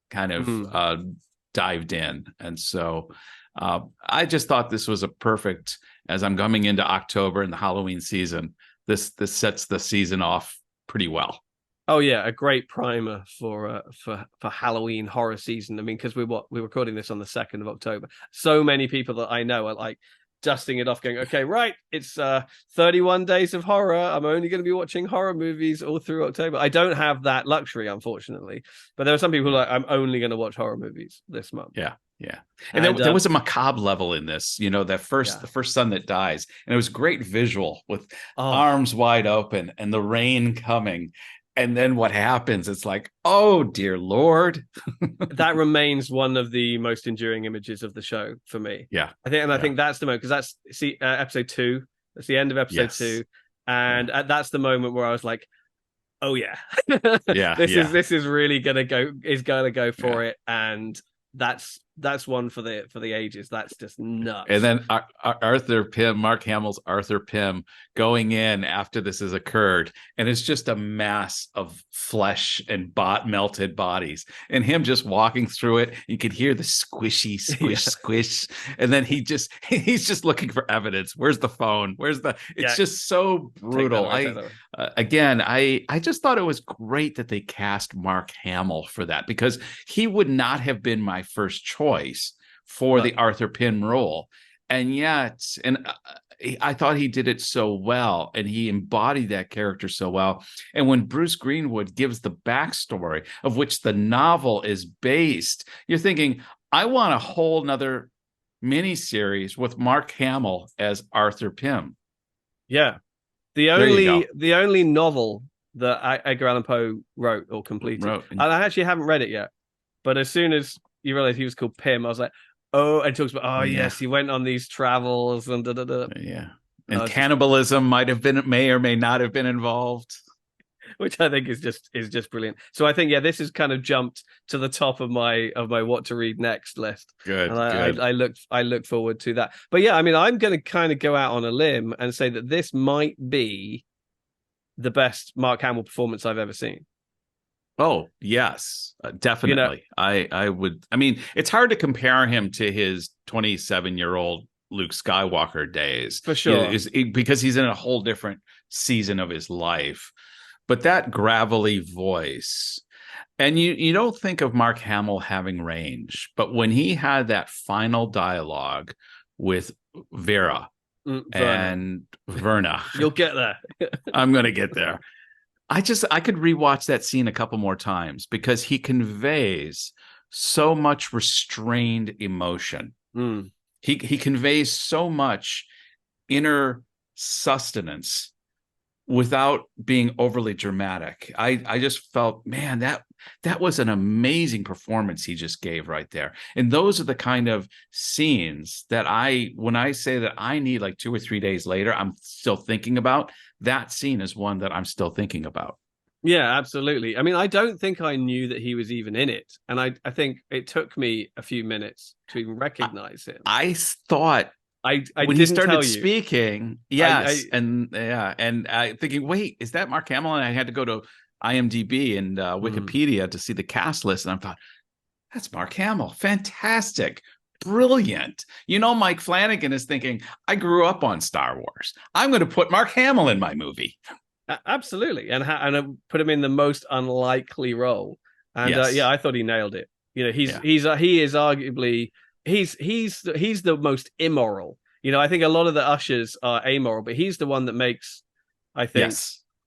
kind of dived in, and so I just thought this was a perfect. As I'm coming into October and the Halloween season, this sets the season off pretty well. Oh yeah, a great primer for Halloween horror season. I mean, because we're recording this on the 2nd of October. So many people that I know are like dusting it off, going, okay, right, it's 31 days of horror. I'm only going to be watching horror movies all through October. I don't have that luxury, unfortunately, but there are some people who are like, I'm only going to watch horror movies this month. Yeah. And there was a macabre level in this, the first son that dies, and it was great visual with arms wide open and the rain coming. And then what happens? It's like, oh dear Lord. That remains one of the most enduring images of the show for me. Yeah, I think that's the moment, because that's episode 2. That's the end of episode 2, and that's the moment where I was like, oh yeah, this is really gonna go for it, and that's one for the ages. That's just nuts. And then Arthur Pym, Mark Hamill's Arthur Pym, going in after this has occurred, and it's just a mass of flesh and melted bodies, and him just walking through it. You could hear the squishy squish, and then he's just looking for evidence. Where's the phone? It's just so brutal. I just thought it was great that they cast Mark Hamill for that, because he would not have been my first choice for the Arthur Pym role, and yet, I thought he did it so well, and he embodied that character so well. And when Bruce Greenwood gives the backstory of which the novel is based, you're thinking, I want a whole nother miniseries with Mark Hamill as Arthur Pym. Yeah, the only novel that Edgar Allan Poe wrote or completed, and I actually haven't read it yet, but as soon as you realize he was called Pym, I was like, oh, and talks about, yes, he went on these travels and yeah, and cannibalism may or may not have been involved, which I think is just brilliant. So I think this has kind of jumped to the top of my what to read next list. Good. I look forward to that. But yeah, I mean, I'm going to kind of go out on a limb and say that this might be the best Mark Hamill performance I've ever seen. Oh, yes, definitely. I would. I mean, it's hard to compare him to his 27-year-old Luke Skywalker days. For sure. Because he's in a whole different season of his life. But that gravelly voice, and you don't think of Mark Hamill having range, but when he had that final dialogue with Vera and Verna. You'll get there. I'm going to get there. I could rewatch that scene a couple more times, because he conveys so much restrained emotion. He conveys so much inner sustenance without being overly dramatic. I just felt, man, that was an amazing performance he just gave right there. And those are the kind of scenes that when I say that I need like 2 or 3 days later, I'm still thinking about. That scene is one that I'm still thinking about. Yeah, absolutely. I mean, I don't think I knew that he was even in it. And I think it took me a few minutes to even recognize him. I thought I when he started speaking, and I thinking, wait, is that Mark Hamill? And I had to go to IMDb and Wikipedia to see the cast list, and I thought, that's Mark Hamill, fantastic, brilliant. Mike Flanagan is thinking, I grew up on Star Wars. I'm going to put Mark Hamill in my movie. Absolutely, and put him in the most unlikely role. And I thought he nailed it. He is arguably. He's the most immoral. I think a lot of the ushers are amoral, but he's the one that makes, I think,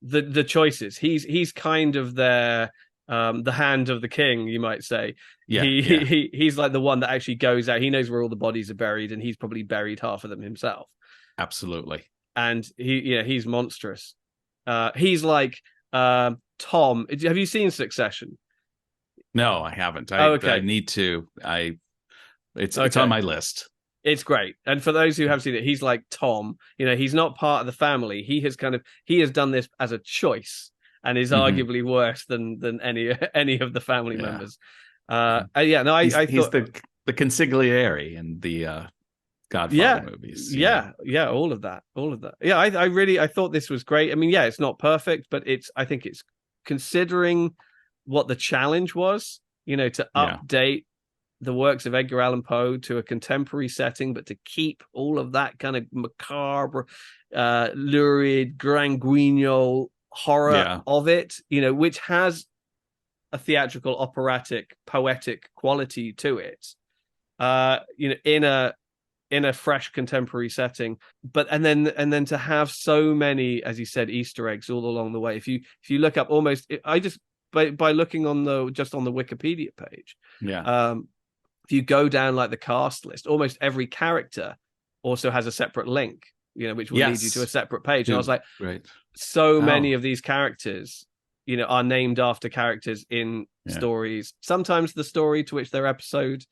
the choices. He's kind of the hand of the king, you might say. He's like the one that actually goes out. He knows where all the bodies are buried, and he's probably buried half of them himself. Absolutely. And he's monstrous. He's like Tom. Have you seen Succession? No, I haven't. I need to. It's on my list. It's great. And for those who have seen it, he's like Tom. He's not part of the family. He has done this as a choice, and is arguably worse than any of the family members. I thought he's the consigliere and the Godfather movies. Yeah, all of that. Yeah, I thought this was great. I mean, yeah, it's not perfect, but I think it's, considering what the challenge was, to update the works of Edgar Allan Poe to a contemporary setting, but to keep all of that kind of macabre, lurid, grand guignol horror of it, which has a theatrical, operatic, poetic quality to it, in a fresh contemporary setting, and then to have so many, as you said, Easter eggs all along the way. If you look up, almost, I just by looking on the Wikipedia page, if you go down like the cast list, almost every character also has a separate link, which will lead you to a separate page. And I was like, so many of these characters, are named after characters in stories. Sometimes the story to which their episode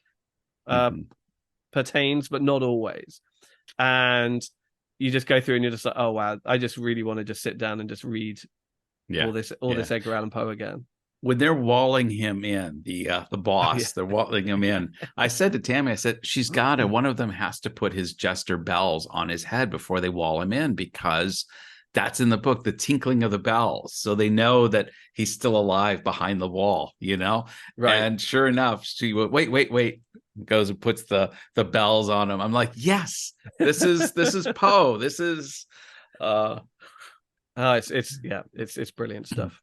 pertains, but not always. And you just go through and you're just like, oh wow, I just really want to just sit down and just read all this Edgar Allan Poe again. When they're walling him in, the boss, they're walling him in. I said to Tammy, I said, one of them has to put his jester bells on his head before they wall him in, because that's in the book, the tinkling of the bells. So they know that he's still alive behind the wall, Right. And sure enough, she wait, goes and puts the bells on him. I'm like, yes, this is Poe. This is it's brilliant stuff.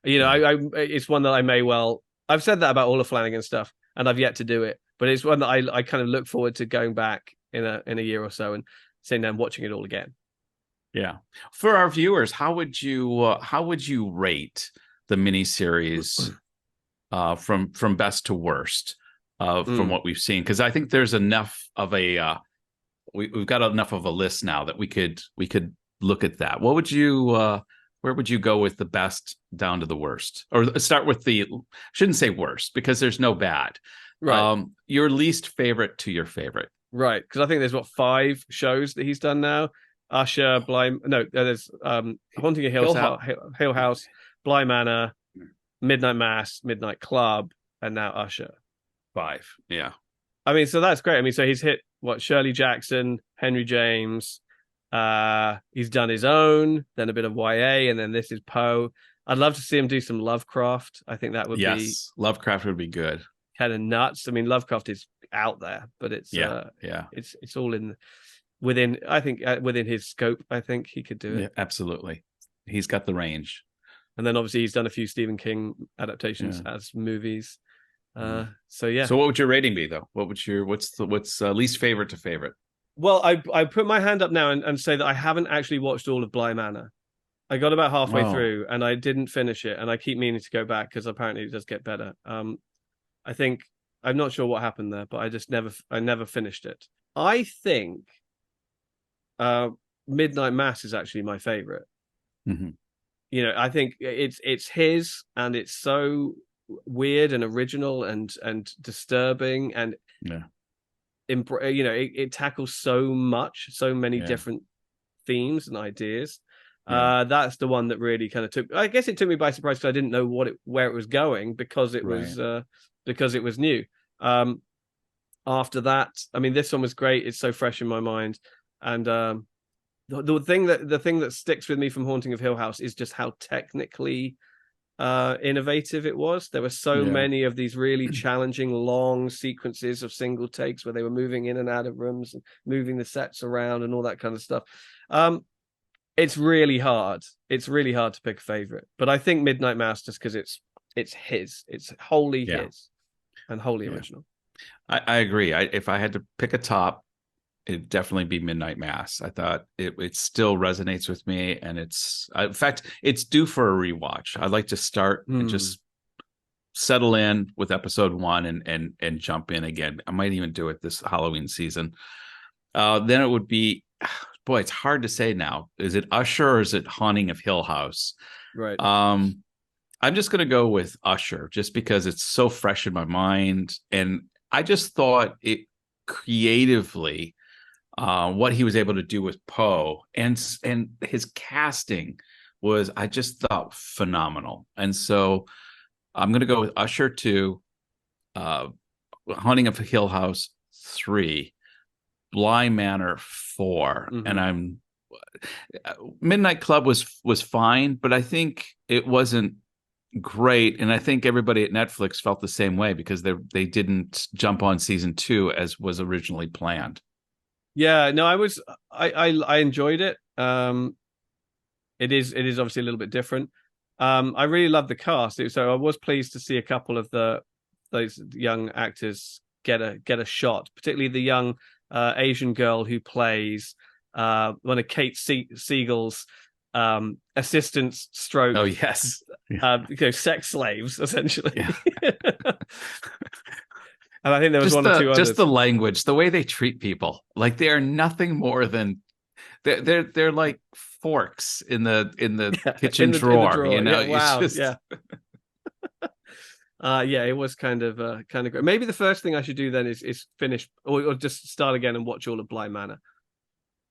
It's one that I've said that about all of Flanagan's stuff, and I've yet to do it, but it's one that I kind of look forward to going back in a year or so and sitting down and watching it all again. Yeah. For our viewers, how would you rate the miniseries from best to worst from what we've seen? Because I think there's enough of we've got enough of a list now that we could look at that. What would you where would you go with the best down to the worst? Or start with shouldn't say worst, because there's no bad. Right. Your least favorite to your favorite. Right. Because I think there's 5 shows that he's done now. Usher, there's Haunting of Hill House, Bly Manor, Midnight Mass, Midnight Club, and now Usher. 5. Yeah. I mean, so that's great. I mean, so he's hit Shirley Jackson, Henry James. He's done his own, then a bit of YA, and then this is Poe. I'd love to see him do some Lovecraft. I think that would be Lovecraft would be good. Kind of nuts. I mean, Lovecraft is out there, but it's it's all within his scope. I think he could do it. Yeah, absolutely. He's got the range. And then obviously he's done a few Stephen King adaptations as movies. So yeah. So what would your rating be though? What's least favorite to favorite? Well, I put my hand up now and say that I haven't actually watched all of Bly Manor. I got about halfway through and I didn't finish it, and I keep meaning to go back because apparently it does get better. I think I'm not sure what happened there, but I never finished it. I think Midnight Mass is actually my favorite. Mm-hmm. I think it's his, and it's so weird and original and disturbing, and it tackles so many different themes and ideas. That's the one that really kind of took me by surprise, because I didn't know where it was going, because it was new. After that, I mean, this one was great. It's so fresh in my mind, and the thing that sticks with me from Haunting of Hill House is just how technically innovative it was. There were so many of these really challenging long sequences of single takes where they were moving in and out of rooms and moving the sets around and all that kind of stuff. It's really hard to pick a favorite, but I think Midnight Mass, just because it's wholly his and wholly original. I agree. If I had to pick a top, it'd definitely be Midnight Mass. I thought it still resonates with me, and in fact, it's due for a rewatch. I'd like to start and just settle in with episode 1 and jump in again. I might even do it this Halloween season. Then it would be, boy, it's hard to say now. Is it Usher or is it Haunting of Hill House? Right. I'm just going to go with Usher, just because it's so fresh in my mind, and I just thought it creatively. What he was able to do with Poe and his casting was, I just thought, phenomenal. And so I'm going to go with Usher 2, Haunting of Hill House 3, Bly Manor 4, Mhm. and I'm Midnight Club was fine, but I think it wasn't great, and I think everybody at Netflix felt the same way because they didn't jump on season 2 as was originally planned. Yeah, no, I enjoyed it. It is obviously a little bit different. I really loved the cast, so I was pleased to see a couple of those young actors get a shot, particularly the young Asian girl who plays one of Kate Siegel's assistants stroke Oh yes. sex slaves essentially. Yeah. And I think there was one or two others. Just the language, the way they treat people, like they are nothing more than they're like forks in the kitchen drawer, you know. Yeah, wow. Just... Yeah. Yeah, it was kind of great. Maybe the first thing I should do then is finish or just start again and watch all of Bly Manor.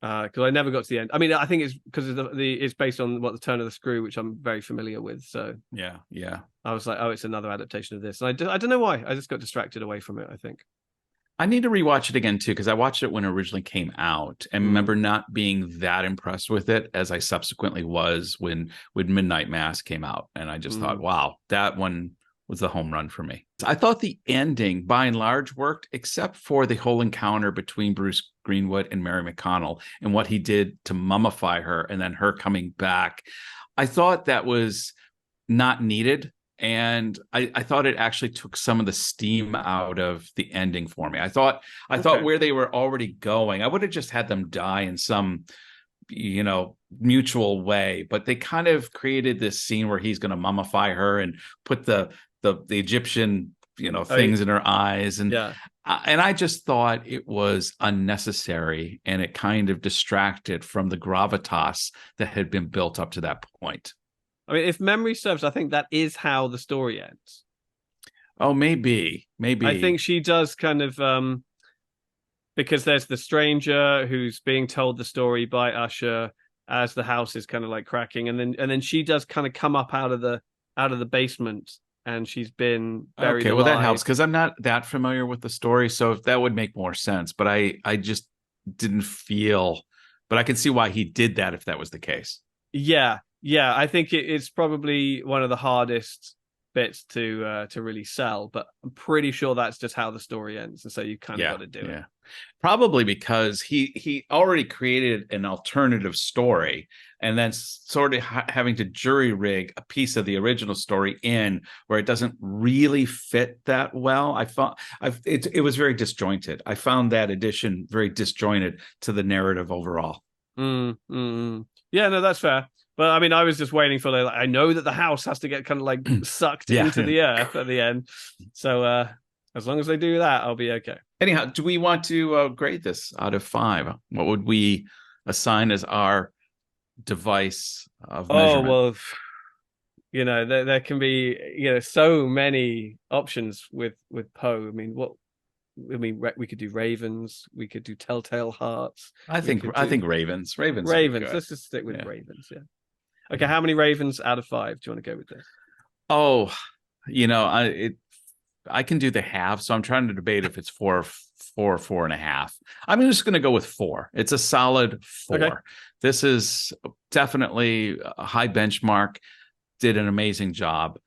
Because I never got to the end. I mean, I think it's because it's based on the Turn of the Screw, which I'm very familiar with. So yeah. I was like, oh, it's another adaptation of this. And I don't know why. I just got distracted away from it, I think. I need to rewatch it again too, because I watched it when it originally came out and remember not being that impressed with it as I subsequently was when Midnight Mass came out. And I just thought, wow, that one was a home run for me. I thought the ending by and large worked, except for the whole encounter between Bruce Greenwood and Mary McConnell and what he did to mummify her and then her coming back. I thought that was not needed. And I thought it actually took some of the steam out of the ending for me. I thought where they were already going, I would have just had them die in some, mutual way. But they kind of created this scene where he's going to mummify her and put the Egyptian, things in her eyes. And I just thought it was unnecessary and it kind of distracted from the gravitas that had been built up to that point. I mean, if memory serves, I think that is how the story ends. Oh, maybe. I think she does kind of, because there's the stranger who's being told the story by Usher as the house is kind of like cracking, and then she does kind of come up out of the basement, and she's been buried. Okay, well that helps because I'm not that familiar with the story, so that would make more sense. But I just didn't feel, but I can see why he did that if that was the case. Yeah, I think it's probably one of the hardest bits to really sell, but I'm pretty sure that's just how the story ends, and so you kind of got to do it. Probably because he already created an alternative story, and then sort of having to jury rig a piece of the original story in where it doesn't really fit that well. I thought it was very disjointed. I found that addition very disjointed to the narrative overall. Yeah, no, that's fair. But I mean, I was just waiting for I know that the house has to get kind of like sucked into the earth at the end. So as long as they do that, I'll be okay. Anyhow, do we want to grade this out of 5? What would we assign as our device of measurement? Oh, well, there can be, so many options with Poe. I mean, we could do Ravens. We could do Telltale Hearts. I think Ravens. Ravens. Let's just stick with Ravens. Yeah. Okay. How many Ravens out of 5 do you want to go with this? Oh, I can do the half. So I'm trying to debate if it's 4 or 4.5. I'm just going to go with 4. It's a solid 4. Okay. This is definitely a high benchmark. Did an amazing job.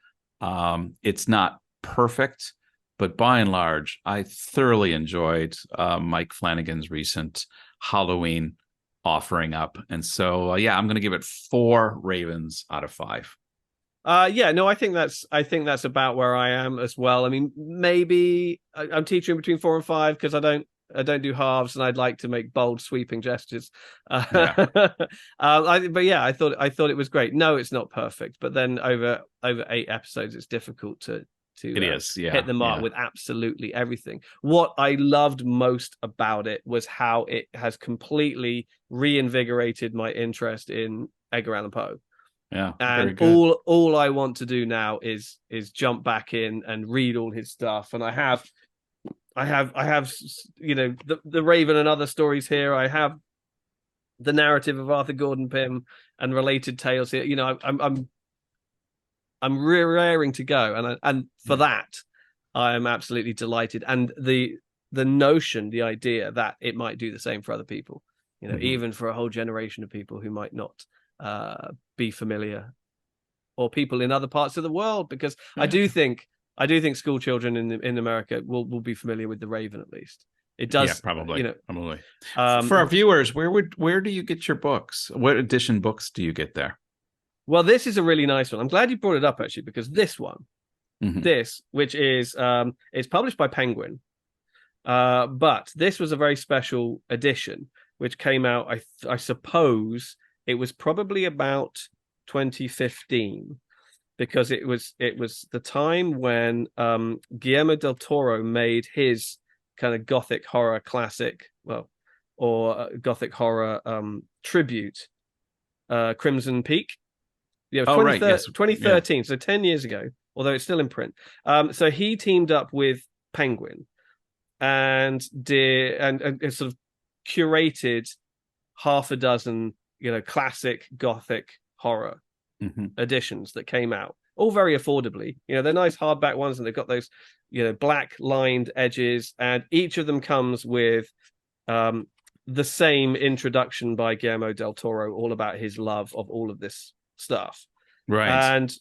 It's not perfect, but by and large, I thoroughly enjoyed Mike Flanagan's recent Halloween offering up. And so, I'm going to give it 4 Ravens out of 5. I think that's about where I am as well. I mean, maybe I'm teetering between 4 and 5 because I don't do halves, and I'd like to make bold, sweeping gestures. But I thought it was great. No, it's not perfect, but then over 8 episodes, it's difficult to hit the mark with absolutely everything. What I loved most about it was how it has completely reinvigorated my interest in Edgar Allan Poe. Yeah, and all I want to do now is jump back in and read all his stuff. And I have the Raven and other stories here. I have the narrative of Arthur Gordon Pym and related tales here. I'm raring to go, and for that, I am absolutely delighted. And the notion, the idea that it might do the same for other people, Mhm. even for a whole generation of people who might not be familiar, or people in other parts of the world, because I do think school children in America will be familiar with The Raven, at least. It does, Yeah, probably. Probably. Um, For our viewers, where do you get your books? What edition books do you get there? Well, this is a really nice one. I'm glad you brought it up, actually, because this one, Mhm. which is it's published by Penguin, but this was a very special edition, which came out, I suppose it was probably about 2015, because it was the time when Guillermo del Toro made his kind of gothic horror classic, or gothic horror tribute, Crimson Peak. Yeah, Oh, right, yes. 2013, so 10 years ago, although it's still in print. So he teamed up with Penguin and sort of curated half a dozen, classic gothic horror editions that came out, all very affordably. They're nice hardback ones, and they've got those, black lined edges, and each of them comes with the same introduction by Guillermo del Toro, all about his love of all of this stuff. Right. And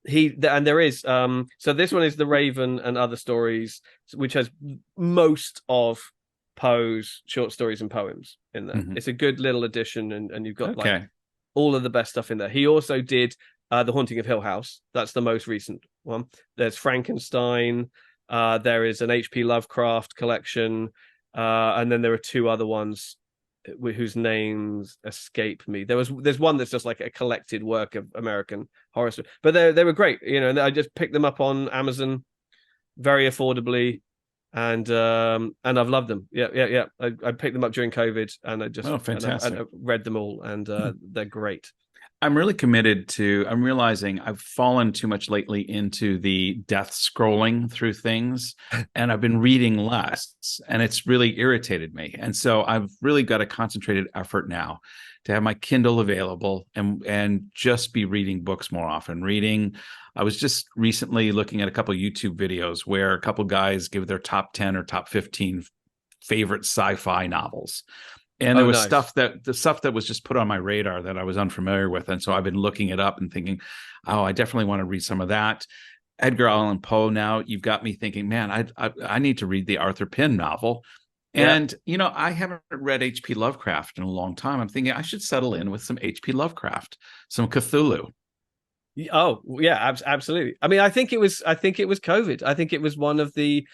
there is so this one is The Raven and Other Stories, which has most of Poe's short stories and poems in there. It's a good little edition, and you've got like all of the best stuff in there. He also did The Haunting of Hill House. That's the most recent one. There's Frankenstein. There is an H.P. Lovecraft collection, and then there are two other ones whose names escape me. There's one that's just like a collected work of American horror stories, but they were great. I just picked them up on Amazon very affordably, and I've loved them. Yeah. I picked them up during COVID, and I just fantastic. and I read them all, and they're great. I'm really committed to, I'm realizing I've fallen too much lately into the death scrolling through things, and I've been reading less, and it's really irritated me. And so I've really got a concentrated effort now to have my Kindle available and just be reading books more often. I was just recently looking at a couple of YouTube videos where a couple guys give their top 10 or top 15 favorite sci-fi novels. And there was nice. the stuff that was just put on my radar that I was unfamiliar with. And so I've been looking it up and thinking, I definitely want to read some of that. Edgar Allan Poe, now you've got me thinking, man, I need to read the Arthur Pym novel. And, I haven't read H.P. Lovecraft in a long time. I'm thinking I should settle in with some H.P. Lovecraft, some Cthulhu. Oh yeah, absolutely. I mean, I think it was COVID. I think it was one of the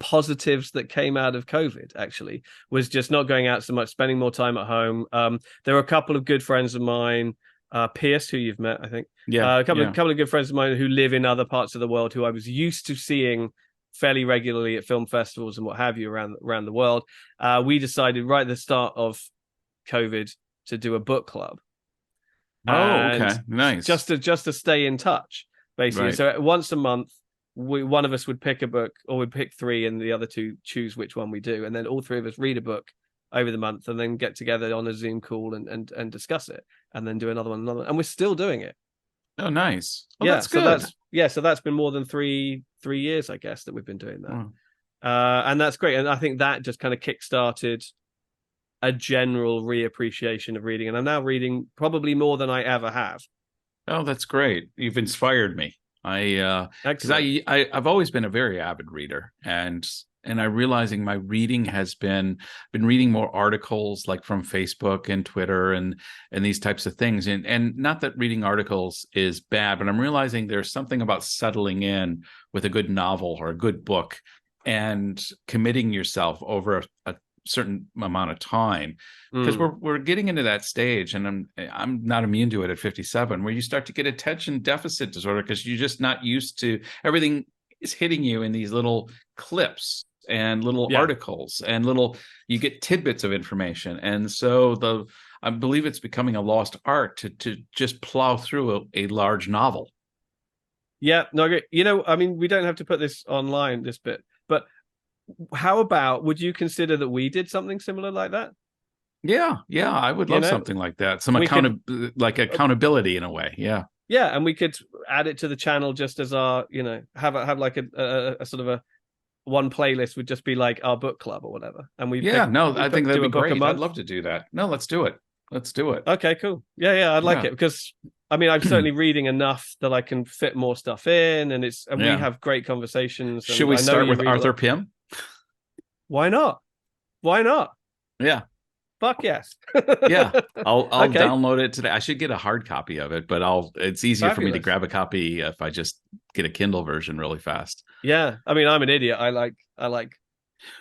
positives that came out of COVID, actually, was just not going out so much, spending more time at home. There were a couple of good friends of mine, Pierce, who you've met, I think. A couple of good friends of mine who live in other parts of the world, who I was used to seeing fairly regularly at film festivals and what have you around the world. We decided right at the start of COVID to do a book club. Okay, nice. Just to stay in touch, basically. Right. So once a month, one of us would pick a book, or we'd pick three, and the other two choose which one we do, and then all three of us read a book over the month, and then get together on a Zoom call and discuss it, and then do another one, and we're still doing it. Oh, nice. Well, that's good. So that's been more than three years, I guess, that we've been doing that. And that's great. And I think that just kind of kickstarted a general reappreciation of reading, and I'm now reading probably more than I ever have. Oh, that's great. You've inspired me. Because I've always been a very avid reader, and I'm realizing my reading has been reading more articles, like from Facebook and Twitter and these types of things. And not that reading articles is bad, but I'm realizing there's something about settling in with a good novel or a good book and committing yourself over a certain amount of time, because we're getting into that stage, and I'm not immune to it at 57, where you start to get attention deficit disorder, because you're just not used to everything is hitting you in these little clips and little articles, and you get tidbits of information. And so I believe it's becoming a lost art to just plow through a large novel. Yeah, no, I agree. I mean, we don't have to put this online, this bit, but how about, would you consider that we did something similar like that? Yeah, I would love something like that. Some accountability in a way. Yeah, and we could add it to the channel just as our, have like a sort of one playlist would just be like our book club or whatever, and I think that'd do be a book a great. I'd month. love to do that. No, let's do it. Let's do it. Okay, cool. Yeah, I'd like it because I mean I'm certainly reading enough that I can fit more stuff in, and we have great conversations. Should we start with Arthur Pym? Why not? Why not? Yeah. Fuck yes. Yeah. I'll download it today. I should get a hard copy of it, but it's easier for me to grab a copy if I just get a Kindle version really fast. Yeah. I mean, I'm an idiot. I like books.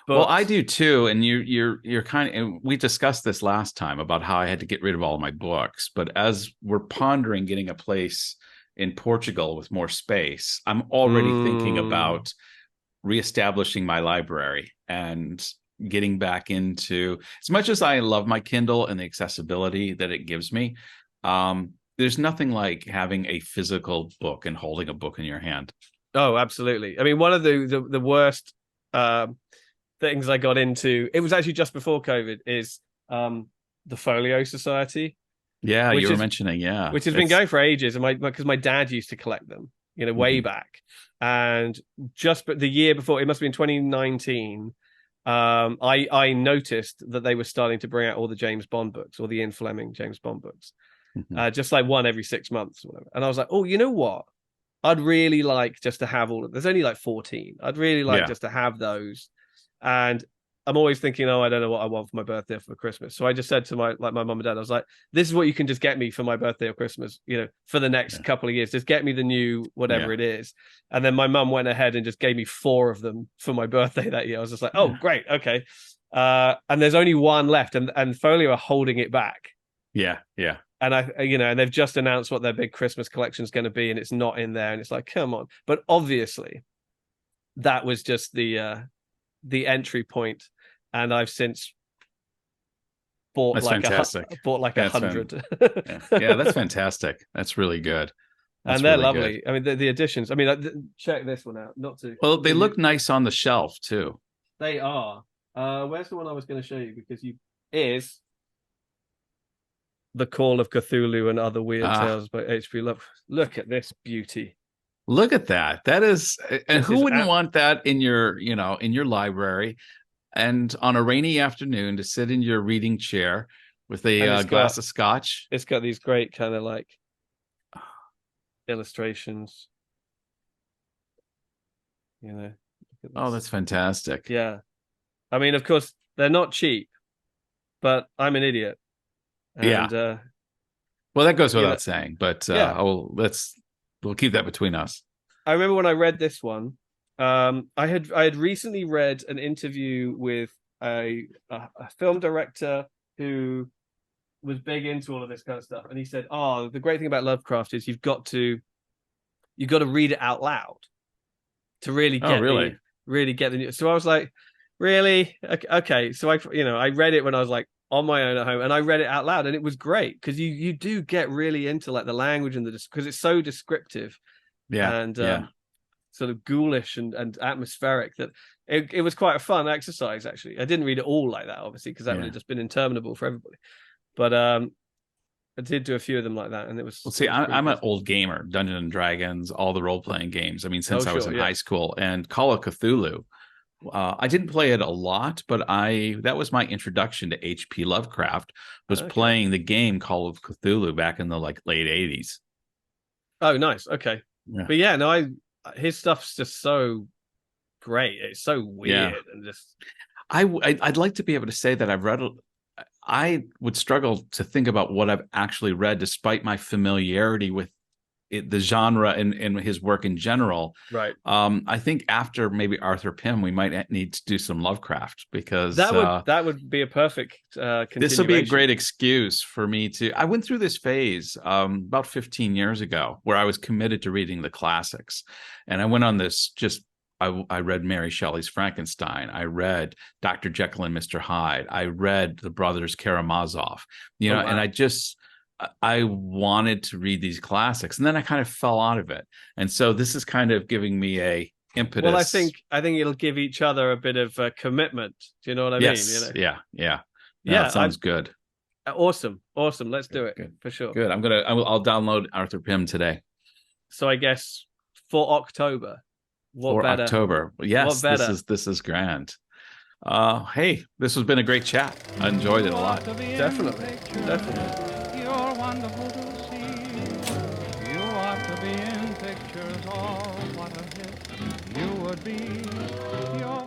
Well, I do too. And you're kind of, we discussed this last time about how I had to get rid of all of my books, but as we're pondering getting a place in Portugal with more space, I'm already thinking about reestablishing my library and getting back into, as much as I love my Kindle and the accessibility that it gives me, there's nothing like having a physical book and holding a book in your hand. Oh, absolutely. I mean, one of the worst things I got into, it was actually just before COVID, is the Folio Society. Yeah, you were mentioning, which has been going for ages, and because my dad used to collect them, way back, and just the year before, it must have been 2019. I noticed that they were starting to bring out all the James Bond books, or the Ian Fleming James Bond books, just like one every 6 months or whatever. And I was like, oh, you know what? I'd really like just to have all of. There's only like 14. I'd really like just to have those. And I'm always thinking, oh, I don't know what I want for my birthday or for Christmas. So I just said to my mum and dad, I was like, this is what you can just get me for my birthday or Christmas, for the next couple of years. Just get me the new whatever it is. And then my mum went ahead and just gave me 4 of them for my birthday that year. I was just like, oh, great. Okay. And there's only one left, and Folio are holding it back. Yeah. And and they've just announced what their big Christmas collection is going to be, and it's not in there. And it's like, come on. But obviously that was just the entry point. And I've since bought that's like fantastic. Bought like 100. Yeah, that's fantastic. That's really good. That's and they're really lovely. good. I mean, the editions. I mean, check this one out. Well, they look nice on the shelf too. They are. Where's the one I was going to show you? Because is The Call of Cthulhu and Other Weird Tales by H.P. Lovecraft. Look at this beauty. Look at that. That is, and who wouldn't want that in your library? And on a rainy afternoon to sit in your reading chair with a glass of scotch. It's got these great kind of like illustrations. Oh, that's fantastic. Yeah. I mean, of course, they're not cheap, but I'm an idiot. And, well, that goes without saying, but we'll keep that between us. I remember when I read this one, I had recently read an interview with a film director who was big into all of this kind of stuff, and he said, "Oh, the great thing about Lovecraft is you've got to read it out loud to really get the news." So I was like, "Really? Okay." So I read it when I was like on my own at home, and I read it out loud, and it was great because you do get really into like the language and because it's so descriptive, sort of ghoulish and atmospheric that it was quite a fun exercise. Actually, I didn't read it all like that, obviously, because that would have just been interminable for everybody. But I did do a few of them like that, and it was. Well, see, I'm an old gamer, Dungeons and Dragons, all the role playing games. I mean, since I was in high school, and Call of Cthulhu. I didn't play it a lot, but that was my introduction to H.P. Lovecraft. Was playing the game Call of Cthulhu back in the late 80s. Oh, nice. Okay, but his stuff's just so great. It's so weird and just. I'd like to be able to say that I've read. I would struggle to think about what I've actually read, despite my familiarity with the genre and his work in general. Right. I think after maybe Arthur Pym, we might need to do some Lovecraft, because that would be a perfect continuation. This would be a great excuse for me to. I went through this phase about 15 years ago where I was committed to reading the classics, and I went on this I read Mary Shelley's Frankenstein. I read Dr. Jekyll and Mr. Hyde. I read the Brothers Karamazov. And I wanted to read these classics, and then I kind of fell out of it. And so this is kind of giving me a impetus. Well, I think it'll give each other a bit of commitment. Do you know what I mean? Yeah. That sounds good. Awesome. Let's do it. Good. For sure. Good. I'll download Arthur Pym today. So I guess for October, What for better? October. Yes, What better? this is grand. Hey, this has been a great chat. I enjoyed it a lot. Definitely. You're wonderful to see. You ought to be in pictures. Oh, what a hit you would be. You're